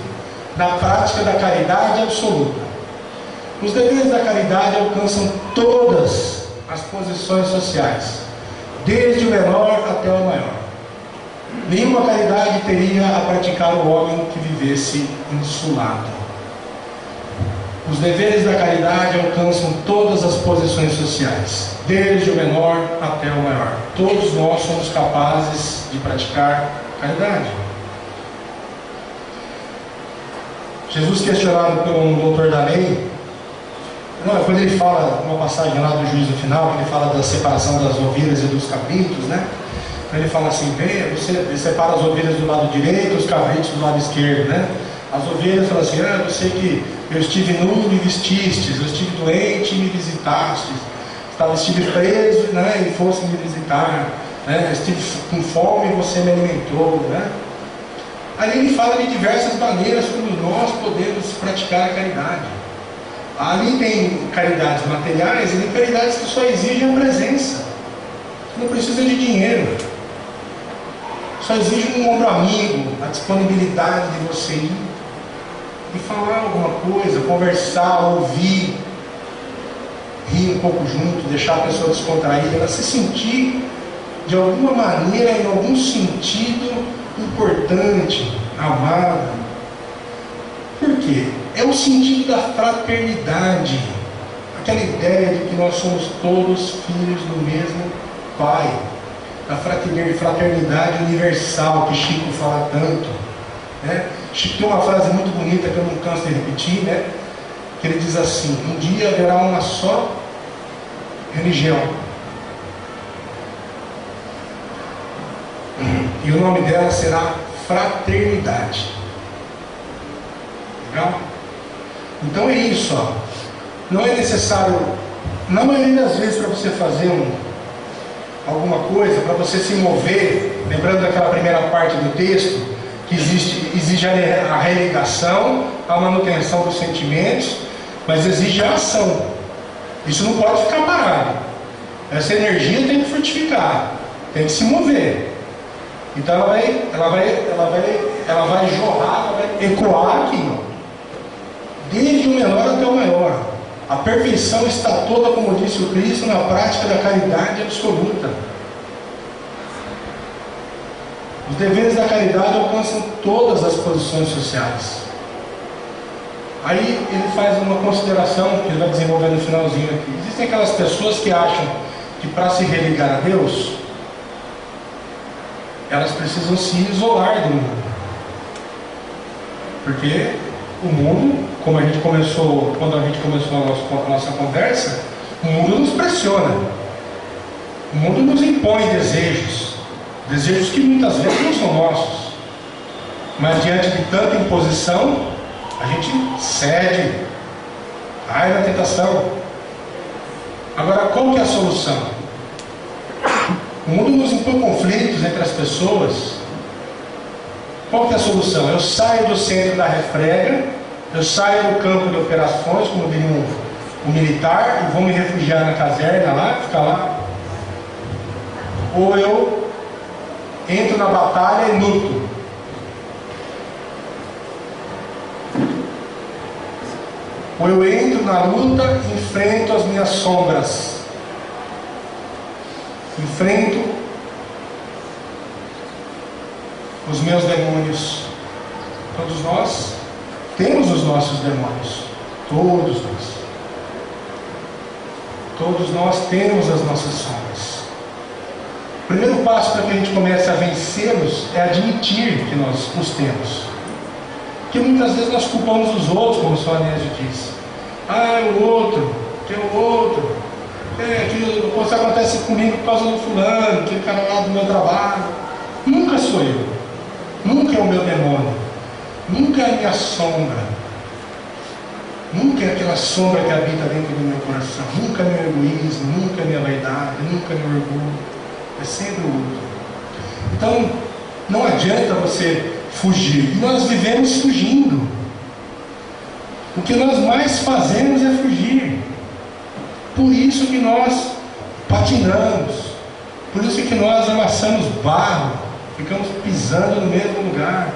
na prática da caridade absoluta. Os deveres da caridade alcançam todas as posições sociais, desde o menor até o maior. Nenhuma caridade teria a praticar o homem que vivesse insulado. Os deveres da caridade alcançam todas as posições sociais, desde o menor até o maior. Todos nós somos capazes de praticar caridade. Jesus, questionado por um doutor da lei, quando ele fala, uma passagem lá do juízo final, ele fala da separação das ovelhas e dos cabritos, né? Ele fala assim: você separa as ovelhas do lado direito, os cabritos do lado esquerdo, né? As ovelhas falam assim: eu sei que eu estive nu e me vestistes, eu estive doente e me visitastes, estive preso, né, e fosse me visitar, né? Estive com fome e você me alimentou, né? Ali ele fala de diversas maneiras como nós podemos praticar a caridade. Ali tem caridades materiais e tem caridades que só exigem a presença. Não precisa de dinheiro. Só exige um ombro amigo, a disponibilidade de você ir e falar alguma coisa, conversar, ouvir. rir um pouco junto, deixar a pessoa descontraída, ela se sentir de alguma maneira, em algum sentido, importante, amada. Por quê? É o sentido da fraternidade, aquela ideia de que nós somos todos filhos do mesmo Pai, da fraternidade universal que Chico fala tanto, né? Chico tem uma frase muito bonita que eu não canso de repetir, né? Que ele diz assim: um dia haverá uma só religião, e o nome dela será fraternidade. Legal? Então é isso, ó. Não é necessário, na maioria das vezes, para você fazer alguma coisa, para você se mover, lembrando daquela primeira parte do texto, que exige a religação, a manutenção dos sentimentos, mas exige a ação. Isso não pode ficar parado. Essa energia tem que frutificar, tem que se mover. Então ela vai jorrar, ela vai ecoar aqui, ó. Desde o menor até o maior. A perfeição está toda, como disse o Cristo, na prática da caridade absoluta. Os deveres da caridade alcançam todas as posições sociais. Aí ele faz uma consideração que ele vai desenvolver no finalzinho aqui. Existem aquelas pessoas que acham que para se religar a Deus, elas precisam se isolar do mundo. Porque o mundo, como a gente começou, quando a gente começou a nossa conversa, o mundo nos pressiona. O mundo nos impõe desejos que muitas vezes não são nossos. Mas diante de tanta imposição, a gente cede, cai na tentação. Agora, qual que é a solução? O mundo nos impõe conflitos entre as pessoas. Qual que é a solução? Eu saio do centro da refrega, eu saio do campo de operações, como diria um militar, e vou me refugiar na caserna lá, ficar lá. Ou eu entro na batalha e luto. Ou eu entro na luta e enfrento as minhas sombras. Enfrento os meus demônios. Todos nós temos os nossos demônios. Todos nós. Todos nós temos as nossas sombras. O primeiro passo para que a gente comece a vencê-los é admitir que nós os temos. Porque muitas vezes nós culpamos os outros, como o Sr. Anésio disse. Ah, é o outro, que é o outro. Isso acontece comigo por causa do fulano, aquele cara lá do meu trabalho. Nunca sou eu. Nunca é o meu demônio. Nunca é a minha sombra. Nunca é aquela sombra que habita dentro do meu coração. Nunca é meu egoísmo, nunca é minha vaidade, nunca é meu orgulho. É sempre o outro. Então, não adianta você fugir. E nós vivemos fugindo. O que nós mais fazemos é fugir. Por isso que nós patinamos. Por isso que nós amassamos barro. Ficamos pisando no mesmo lugar.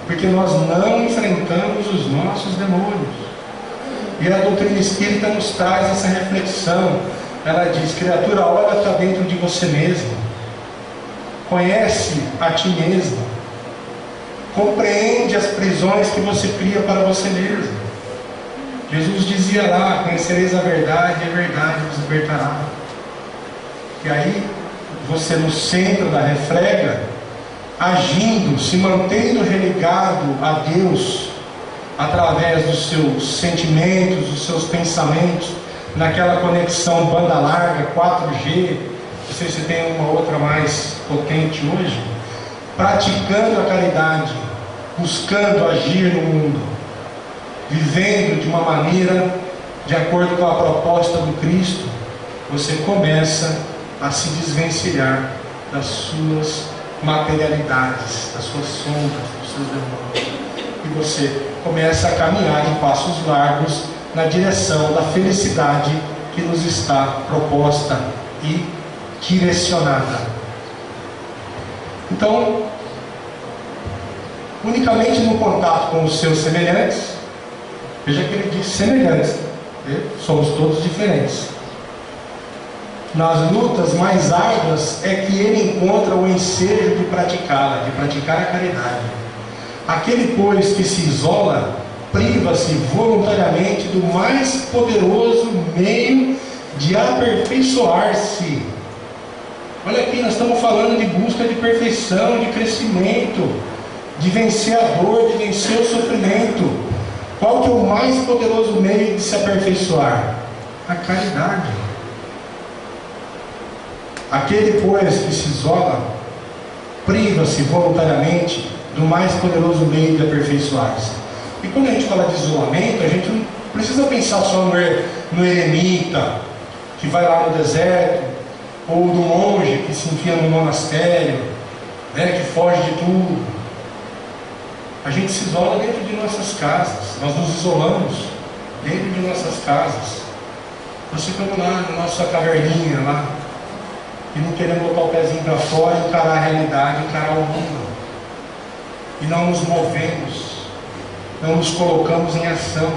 Porque nós não enfrentamos os nossos demônios. E a doutrina espírita nos traz essa reflexão. Ela diz: criatura, olha para dentro de você mesmo. Conhece a ti mesmo. Compreende as prisões que você cria para você mesmo. Jesus dizia lá: conhecereis a verdade e a verdade vos libertará. E aí, você no centro da refrega, agindo, se mantendo religado a Deus, através dos seus sentimentos, dos seus pensamentos, naquela conexão banda larga, 4G, não sei se tem uma outra mais potente hoje, praticando a caridade, buscando agir no mundo, vivendo de uma maneira de acordo com a proposta do Cristo, você começa a se desvencilhar das suas materialidades, das suas sombras, dos seus demônios. E você começa a caminhar em passos largos na direção da felicidade que nos está proposta e direcionada. Então, unicamente no contato com os seus semelhantes, veja que ele diz semelhantes, porque somos todos diferentes. Nas lutas mais árduas é que ele encontra o ensejo de praticá-la, de praticar a caridade. Aquele, pois, que se isola, priva-se voluntariamente do mais poderoso meio de aperfeiçoar-se. Olha aqui, nós estamos falando de busca de perfeição, de crescimento, de vencer a dor, de vencer o sofrimento. Qual que é o mais poderoso meio de se aperfeiçoar? A caridade. Aquele, pois, que se isola, priva-se voluntariamente do mais poderoso meio de aperfeiçoar-se. E quando a gente fala de isolamento, a gente não precisa pensar só no eremita, que vai lá no deserto, ou do monge que se enfia no monastério, né, que foge de tudo. A gente se isola dentro de nossas casas, nós nos isolamos dentro de nossas casas. Nós ficamos lá na nossa caverninha lá, e não queremos botar o pezinho para fora, encarar a realidade, encarar o mundo. E não nos movemos, não nos colocamos em ação.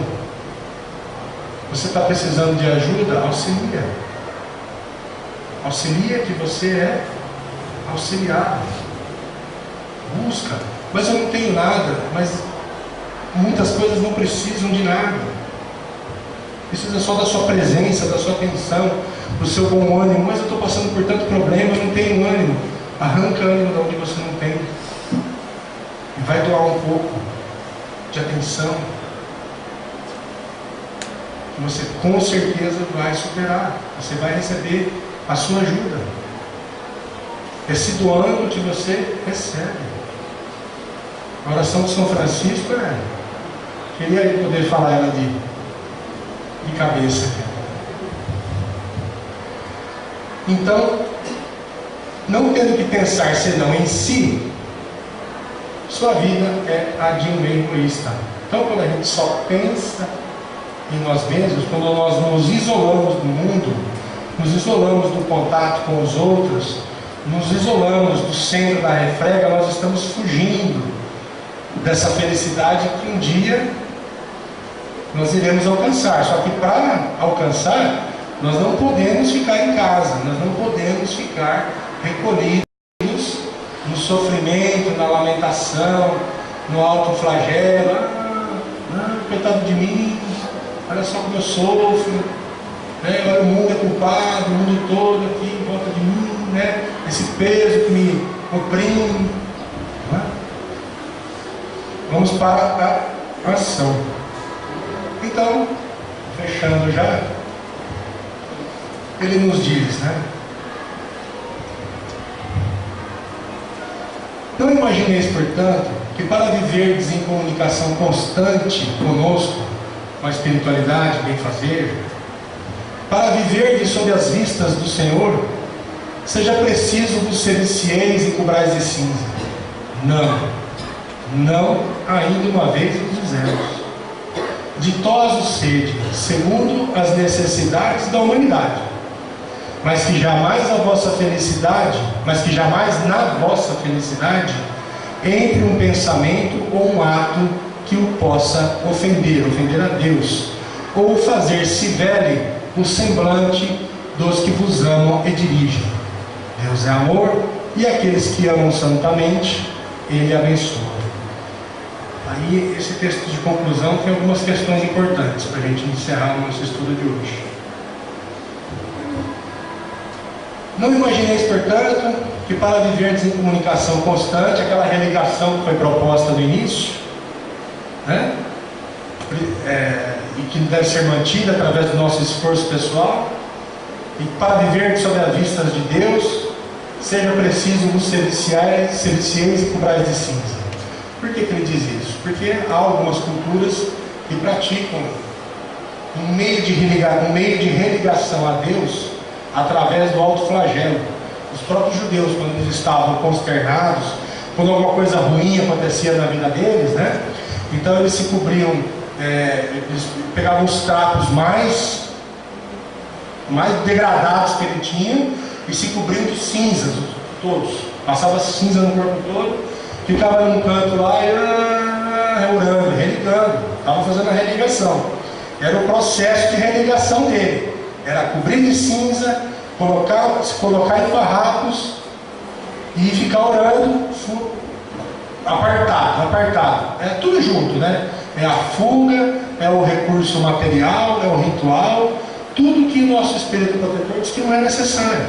Você está precisando de ajuda? Auxilia. Auxilia que você é auxiliado. Busca. Mas eu não tenho nada. Mas muitas coisas não precisam de nada. Precisa só da sua presença, da sua atenção, do seu bom ânimo. Mas eu estou passando por tanto problema, eu não tenho ânimo. Arranca ânimo de onde você não tem. E vai doar um pouco de atenção, que você com certeza vai superar. Você vai receber a sua ajuda. É se doando que você recebe. A oração de São Francisco queria poder falar ela de cabeça. Então, não tendo que pensar senão em si, sua vida é a de um meio egoísta. Então, quando a gente só pensa em nós mesmos, quando nós nos isolamos do mundo, nos isolamos do contato com os outros, nos isolamos do centro da refrega, nós estamos fugindo dessa felicidade que um dia nós iremos alcançar. Só que para alcançar, nós não podemos ficar em casa, nós não podemos ficar recolhidos no sofrimento, na lamentação, no autoflagelo. Coitado de mim, olha só como eu sofro, né? Olha, o mundo é culpado, o mundo todo aqui em volta de mim, né? Esse peso que me oprime. Não é? Vamos para a ação. Então, fechando já, ele nos diz, né? Não imagineis, portanto, que para viverdes em comunicação constante conosco, com a espiritualidade, bem-fazer, para viverdes sob as vistas do Senhor, seja preciso vos servicieis e cobrais de cinza. Não, ainda uma vez vos dizemos. Ditosos sede, segundo as necessidades da humanidade, mas que jamais na vossa felicidade entre um pensamento ou um ato que o possa ofender a Deus, ou fazer-se vele o semblante dos que vos amam e dirigem. Deus é amor, e aqueles que amam santamente, Ele abençoa. Aí, esse texto de conclusão tem algumas questões importantes para a gente encerrar o nosso estudo de hoje. Não imagineis, portanto, que para viverdes em comunicação constante, aquela religação que foi proposta no início, né? E que deve ser mantida através do nosso esforço pessoal, e para viver sob as vistas de Deus, seja preciso vos servicieis e cobrais de cinza. Por que ele diz isso? Porque há algumas culturas que praticam um meio de religação a Deus através do autoflagelo. Os próprios judeus, quando eles estavam consternados, quando alguma coisa ruim acontecia na vida deles, né? Então eles se cobriam, eles pegavam os trapos mais degradados que ele tinha e se cobriam de cinzas, todos. Passava cinza no corpo todo, ficava num canto lá e orando, religando, estava fazendo a religação. Era o processo de relegação dele. Era cobrir de cinza, se colocar em farrapos e ficar orando apartado. É tudo junto, né? É a fuga, é o recurso material, é o ritual, tudo que o nosso Espírito Protetor diz que não é necessário.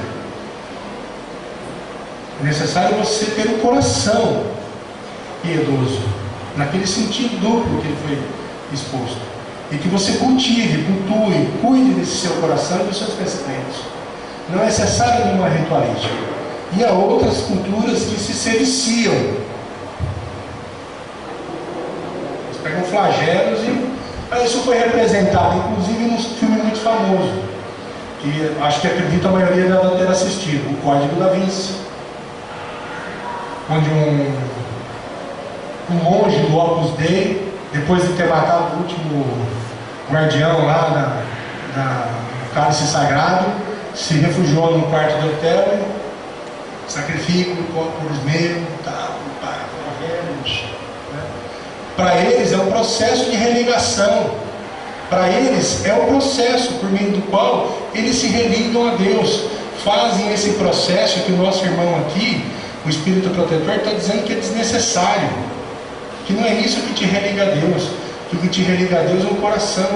É necessário você ter um coração piedoso, naquele sentido duplo que ele foi exposto. E que você cultue, cuide desse seu coração e dos seus pensamentos. Não é necessário nenhuma ritualística. E há outras culturas que se sediciam. Eles pegam flagelos e... Isso foi representado, inclusive, num filme muito famoso, que acho que acredito a maioria deve ter assistido, O Código da Vinci, onde um monge do Opus Dei, depois de ter matado o último guardião lá no cálice sagrado, se refugiou num quarto de hotel e sacrifica por esmero, para eles é um processo de renegação. Para eles é o processo por meio do qual eles se religam a Deus. Fazem esse processo que o nosso irmão aqui, o Espírito Protetor, está dizendo que é desnecessário. Que não é isso que te religa a Deus. Que o que te religa a Deus é o coração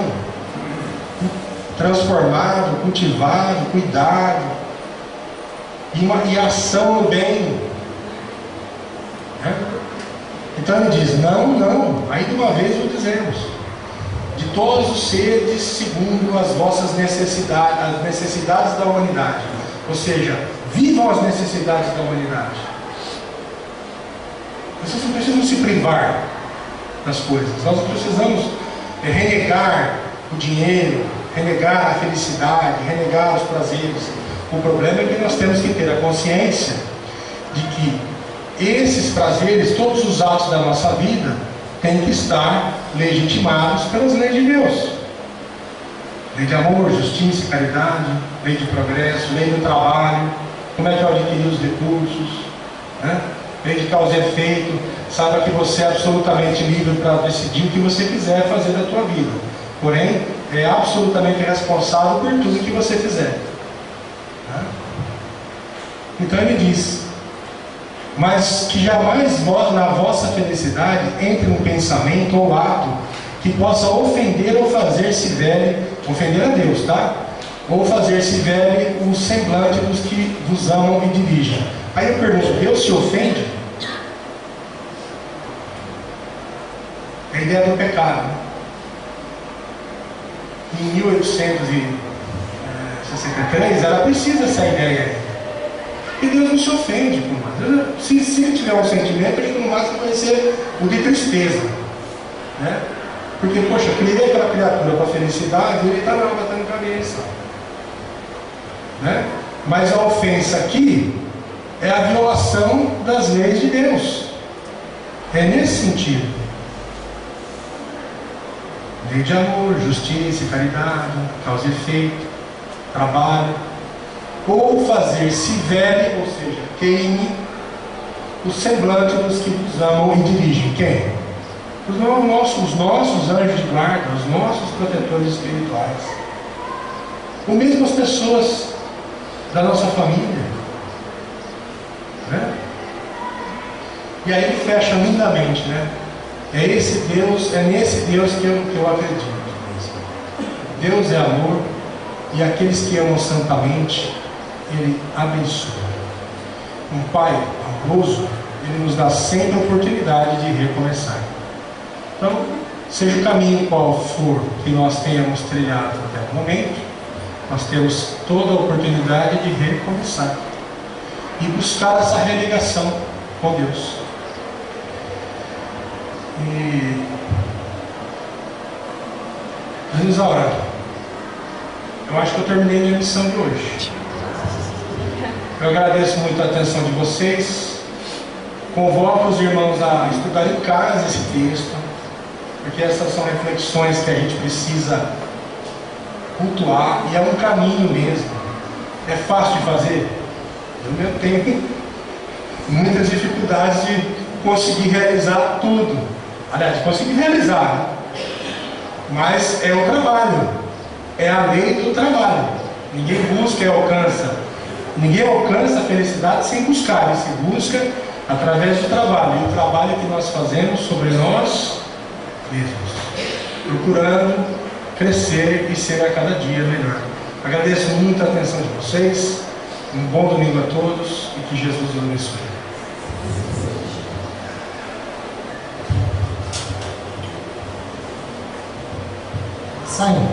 transformado, cultivado, cuidado, e ação no bem. Então ele diz, não, aí de uma vez o dizemos, de todos os seres segundo as vossas necessidades, as necessidades da humanidade, ou seja, vivam as necessidades da humanidade. Vocês não precisam se privar das coisas, nós precisamos renegar o dinheiro, renegar a felicidade, renegar os prazeres. O problema é que nós temos que ter a consciência de que esses prazeres, todos os atos da nossa vida, têm que estar legitimados pelas leis de Deus. Lei de amor, justiça, caridade, lei de progresso, lei do trabalho, como é que eu adquiri os recursos, né? Lei de causa e efeito. Saiba que você é absolutamente livre para decidir o que você quiser fazer da tua vida. Porém, é absolutamente responsável por tudo que você fizer. Né? Então ele diz, mas que jamais na vossa felicidade entre um pensamento ou ato que possa ofender ou fazer-se velho, ofender a Deus, tá? Ou fazer-se velho o semblante dos que vos amam e dirigem. Aí eu pergunto, Deus se ofende? É a ideia do pecado, né? Em 1863 era precisa essa ideia aí. E Deus não se ofende com nada. Se ele tiver um sentimento, acho que no máximo vai ser o de tristeza, né? Porque, poxa, eu criei aquela criatura para a felicidade e ele está lá batendo cabeça, né? Mas a ofensa aqui é a violação das leis de Deus. É nesse sentido. Lei de amor, justiça, caridade, causa e efeito, trabalho. Ou fazer-se velho, ou seja, queime o semblante dos que vos amam e dirigem. Quem? Os nossos anjos de guarda, os nossos protetores espirituais. Ou mesmo as pessoas da nossa família, né? E aí ele fecha lindamente, né? É nesse Deus que eu acredito. Deus é amor, e aqueles que amam santamente, Ele abençoa. Um Pai amoroso, Ele nos dá sempre a oportunidade de recomeçar. Então, seja o caminho qual for que nós tenhamos trilhado até o momento, nós temos toda a oportunidade de recomeçar e buscar essa religação com Deus. E vamos orar. Eu acho que eu terminei minha missão de hoje. Eu agradeço muito a atenção de vocês. Convoco os irmãos a estudar em casa esse texto, porque essas são reflexões que a gente precisa cultuar, e é um caminho mesmo. É fácil de fazer? Eu tenho muitas dificuldades de conseguir realizar tudo. Aliás, de conseguir realizar, né? mas é o trabalho, é a lei do trabalho. Ninguém busca e alcança. Ninguém alcança a felicidade sem buscar, e se busca através do trabalho. E o trabalho que nós fazemos sobre nós mesmos, procurando crescer e ser a cada dia melhor. Agradeço muito a atenção de vocês. Um bom domingo a todos e que Jesus os abençoe. Isso aí.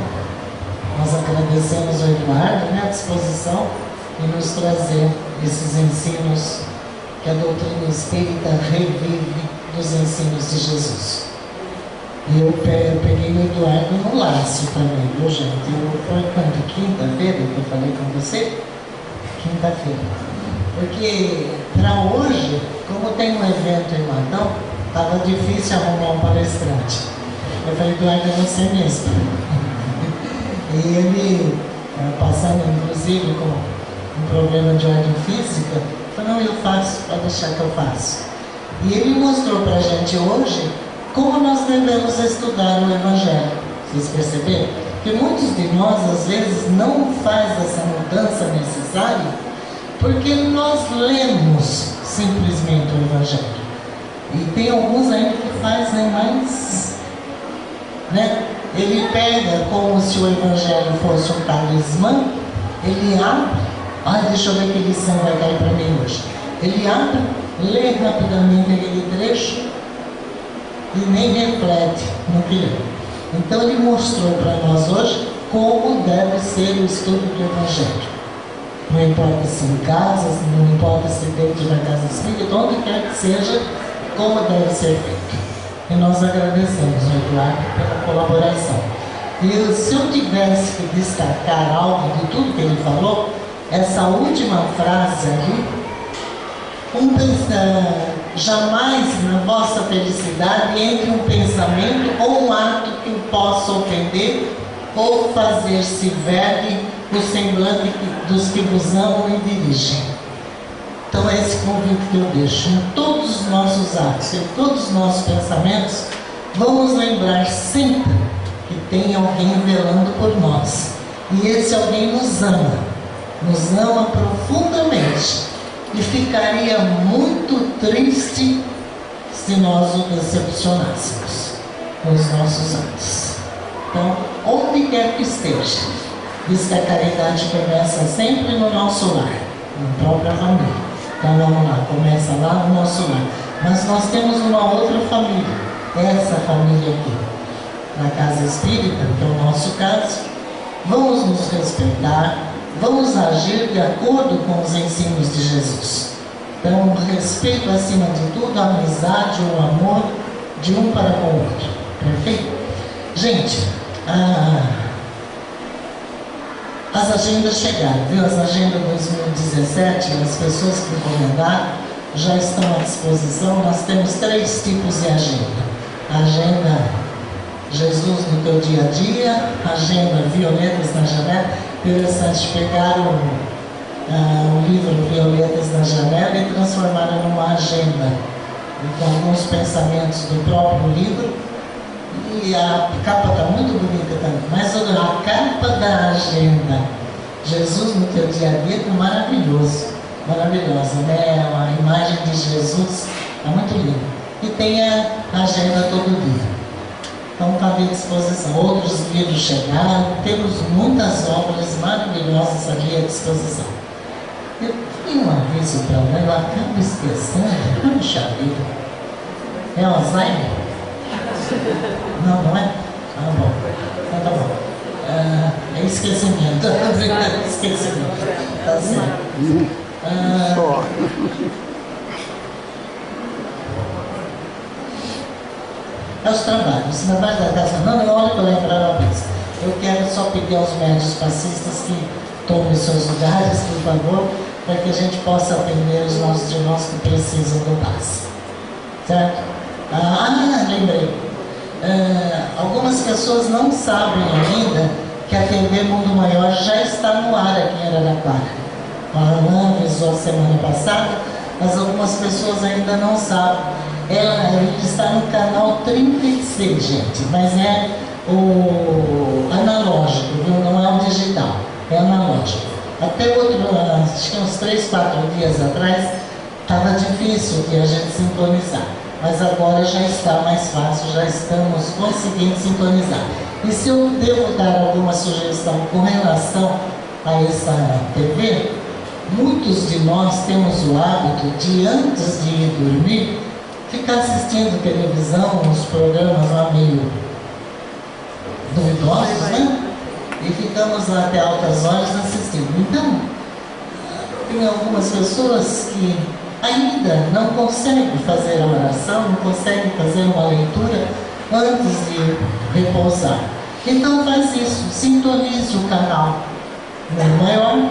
Nós agradecemos ao Eduardo, a disposição de nos trazer esses ensinos que a doutrina espírita revive dos ensinos de Jesus. E eu peguei o Eduardo no laço também, viu, gente? Foi quando? Quinta-feira que eu falei com você? Quinta-feira. Porque para hoje, como tem um evento em Matão, estava difícil arrumar um palestrante. Eu falei, Eduardo, é você mesmo. E ele, passando inclusive com um problema de ordem física, falou, não, eu faço, pode deixar que eu faço. E ele mostrou para a gente hoje como nós devemos estudar o Evangelho. Vocês perceberam? Porque muitos de nós, às vezes, não faz essa mudança necessária porque nós lemos simplesmente o Evangelho. E tem alguns ainda que fazem mais, né? Ele pega como se o Evangelho fosse um talismã, ele abre, deixa eu ver que lição vai cair para mim hoje. Ele abre, lê rapidamente aquele trecho e nem reflete no que lê. Então ele mostrou para nós hoje como deve ser o estudo do Evangelho. Não importa se em casa, não importa se dentro de uma casa espírita, onde quer que seja, como deve ser feito. E nós agradecemos ao Eduardo pela colaboração. E se eu tivesse que destacar algo de tudo que ele falou, essa última frase ali, jamais na vossa felicidade entre um pensamento ou um ato que o possa ofender ou fazer-se vergue o semblante dos que vos amam e dirigem. Então é esse convite que eu deixo. Em todos os nossos atos, em todos os nossos pensamentos, vamos lembrar sempre que tem alguém velando por nós. E esse alguém nos ama profundamente. E ficaria muito triste se nós o decepcionássemos com os nossos atos. Então, onde quer que esteja, diz que a caridade começa sempre no nosso lar, na própria família. Então vamos lá, começa lá no nosso lar. Mas nós temos uma outra família, essa família aqui, na casa espírita, que é o nosso caso. Vamos nos respeitar, vamos agir de acordo com os ensinos de Jesus. Então, respeito acima de tudo, a amizade, o amor de um para com o outro. Perfeito? Gente, as agendas chegaram, viu? As agendas 2017, as pessoas que encomendaram já estão à disposição. Nós temos 3 tipos de agenda. A agenda Jesus no teu dia a dia, a agenda Violetas na Janela. Interessante, pegaram o livro Violetas na Janela e transformaram numa agenda com alguns pensamentos do próprio livro. E a capa está muito bonita também, mas a capa da agenda Jesus no teu dia a dia é maravilhosa, né? A imagem de Jesus é muito linda. E tem a agenda todo dia. Então está à disposição. Outros livros chegaram, temos muitas obras maravilhosas ali à disposição. Eu tenho um aviso para ela, eu acabo esquecendo. Puxa vida. É Alzheimer? Não, não é? Ah, bom. Então tá bom. É esquecimento. Esquecimento. Tá certo. É os trabalhos. Na parte da casa, não, eu olho para lembrar uma vez. Eu quero só pedir aos médios passistas que tomem seus lugares, por favor, para que a gente possa atender os nossos irmãos que precisam do passe. Certo? Lembrei. Algumas pessoas não sabem ainda que a TV Mundo Maior já está no ar aqui em Araraquara. A Alain avisou semana passada, mas algumas pessoas ainda não sabem. Ele está no canal 36, gente, mas é o analógico, viu? Não é o digital, é analógico. Até acho que uns 3, 4 dias atrás, estava difícil de a gente sintonizar. Mas agora já está mais fácil, já estamos conseguindo sintonizar. E se eu devo dar alguma sugestão com relação a essa TV, muitos de nós temos o hábito de, antes de ir dormir, ficar assistindo televisão, uns programas lá meio duvidosos, né? E ficamos lá até altas horas assistindo. Então, tem algumas pessoas que ainda não conseguem fazer a oração, não conseguem fazer uma leitura antes de repousar. Então faz isso, sintonize o canal maior,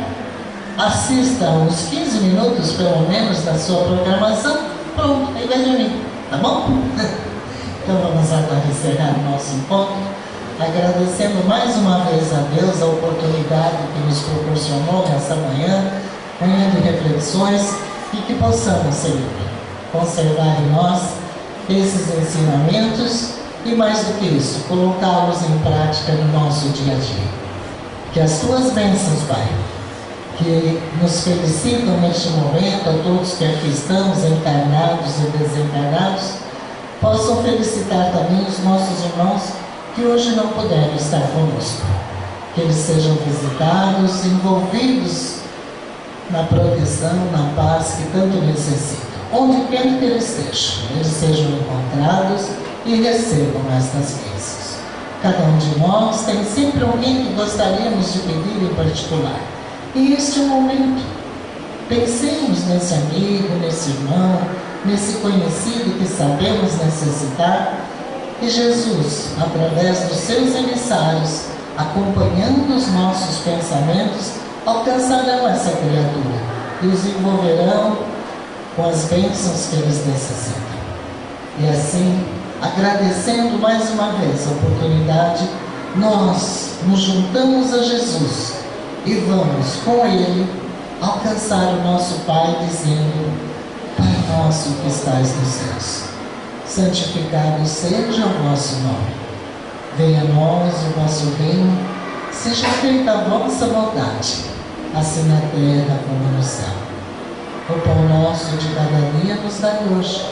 assista uns 15 minutos pelo menos da sua programação, pronto, aí vai dormir, tá bom? Então vamos agora encerrar o nosso encontro, agradecendo mais uma vez a Deus a oportunidade que nos proporcionou nessa manhã de reflexões, e que possamos, Senhor, conservar em nós esses ensinamentos e, mais do que isso, colocá-los em prática no nosso dia a dia. Que as tuas bênçãos, Pai, que nos felicitam neste momento, a todos que aqui estamos, encarnados e desencarnados, possam felicitar também os nossos irmãos que hoje não puderam estar conosco. Que eles sejam visitados, envolvidos na proteção, na paz que tanto necessitam. Onde quer que eles estejam, eles sejam encontrados e recebam estas bênçãos. Cada um de nós tem sempre alguém que gostaríamos de pedir em particular. E este é o momento. Pensemos nesse amigo, nesse irmão, nesse conhecido que sabemos necessitar. E Jesus, através dos seus emissários, acompanhando os nossos pensamentos, alcançarão essa criatura e os envolverão com as bênçãos que eles necessitam. E assim, agradecendo mais uma vez a oportunidade, nós nos juntamos a Jesus e vamos com Ele alcançar o nosso Pai, dizendo: Pai nosso que estais nos céus, santificado seja o vosso nome. Venha a nós o vosso reino, seja feita a vossa vontade, assim na terra como no céu. O pão nosso de cada dia nos dai hoje.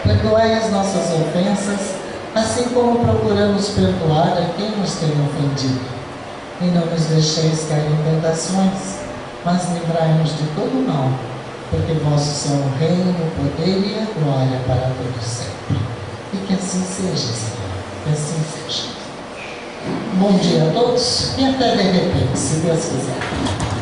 Perdoai as nossas ofensas, assim como procuramos perdoar a quem nos tem ofendido. E não nos deixeis cair em tentações, mas livrai-nos de todo mal, porque vosso são o reino, o poder e a glória para todos sempre. E que assim seja, Senhor, que assim seja. Bom dia a todos e até de repente, se Deus quiser.